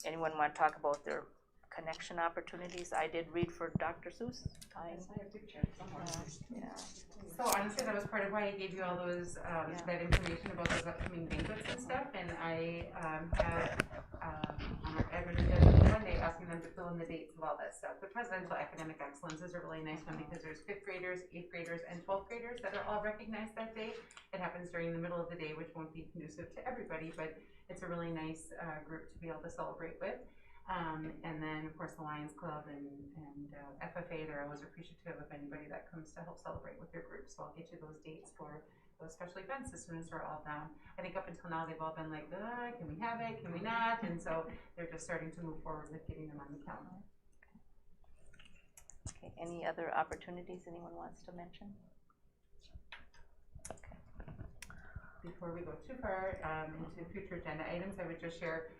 Anyone want to talk about their connection opportunities? I did read for Dr. Seuss. Yeah. So honestly, that was part of why I gave you all those, that information about those upcoming banquets and stuff, and I had on our admin agenda Monday asking them to fill in the dates of all that stuff. The Presidential Academic Excellence is a really nice one because there's 5th graders, 8th graders, and 12th graders that are all recognized that day. It happens during the middle of the day, which won't be conducive to everybody, but it's a really nice group to be able to celebrate with. And then, of course, the Lions Club and FFA, they're always appreciative of anybody that comes to help celebrate with their group. So I'll get you those dates for those special events as soon as they're all down. I think up until now, they've all been like, can we have it? Can we not? And so they're just starting to move forward with getting them on the calendar. Okay, any other opportunities anyone wants to mention? Okay. Before we go too far into future agenda items, I would just share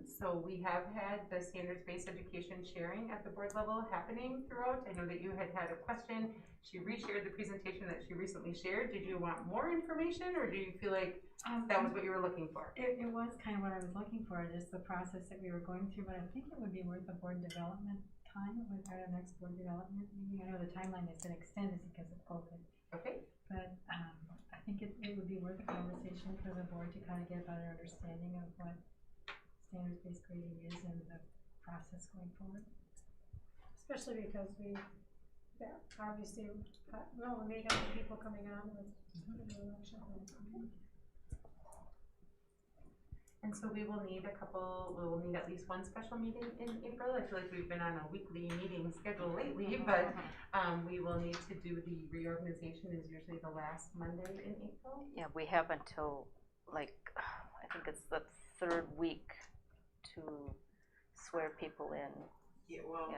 so we have had the standards-based education sharing at the board level happening throughout. I know that you had a question. She reshared the presentation that she recently shared. Did you want more information, or do you feel like that was what you were looking for? It was kind of what I was looking for, just the process that we were going through, but I think it would be worth a board development time with our next board development meeting. I know the timeline has been extended because of COVID. Okay. But I think it would be worth a conversation for the board to kind of get a better understanding of what standards-based grading is and the process going forward. Especially because we obviously, we may have people coming on with the election. And so we will need at least one special meeting in April. I feel like we've been on a weekly meeting schedule lately, but we will need to do the reorganization is usually the last Monday in April. Yeah, we have until I think it's the 3rd week to swear people in. Yeah, well,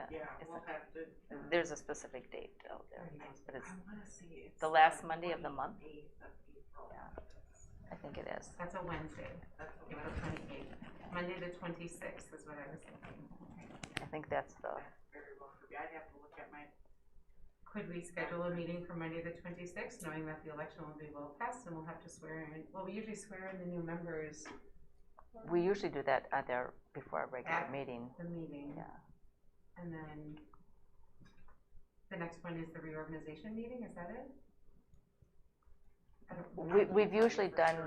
we'll have to. There's a specific date out there, but it's I want to see it. the last Monday of the month. 28th of April. Yeah, I think it is. That's a Wednesday. That's April 28th. Monday the 26th is what I was thinking. I think that's the. Very well for me. I'd have to look at my. Could we schedule a meeting for Monday the 26th, knowing that the election will be well passed and we'll have to swear in? Well, we usually swear in the new members. We usually do that before our regular At meeting. The meeting. Yeah. And then the next one is the reorganization meeting, is that it? We've usually done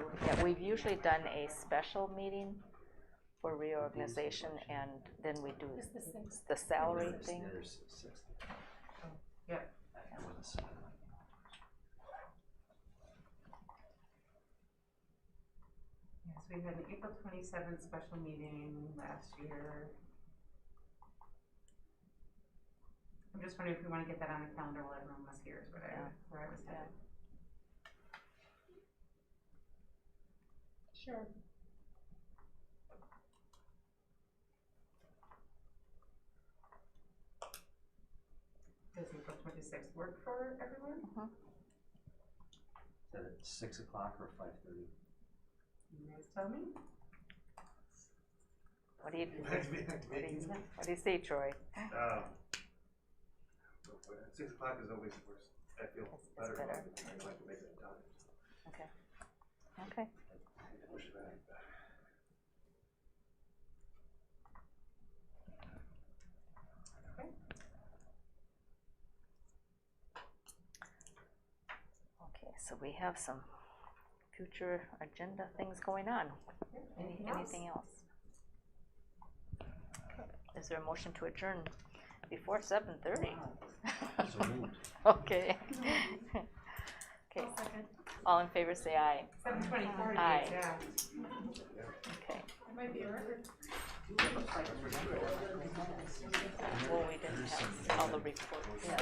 a special meeting for reorganization, and then we do the salary thing. Yep. Yes, we had an April 27th special meeting last year. I'm just wondering if we want to get that on the calendar while everyone was here is where I was headed. Sure. Does April 26th work for everyone? Is that at 6 o'clock or 5:30? You guys tell me. What do you, Back to me. what do you say, Troy? 6 o'clock is always worse. I feel It's better. better. I'd like to make it time. Okay. Okay. Push it back. Okay, so we have some future agenda things going on. Anything else? Is there a motion to adjourn before 7:30? So moved. Okay. Okay, all in favor say aye. 7:24. Aye. Yeah. Okay. It might be a record. Well, we didn't have all the reports. Yeah.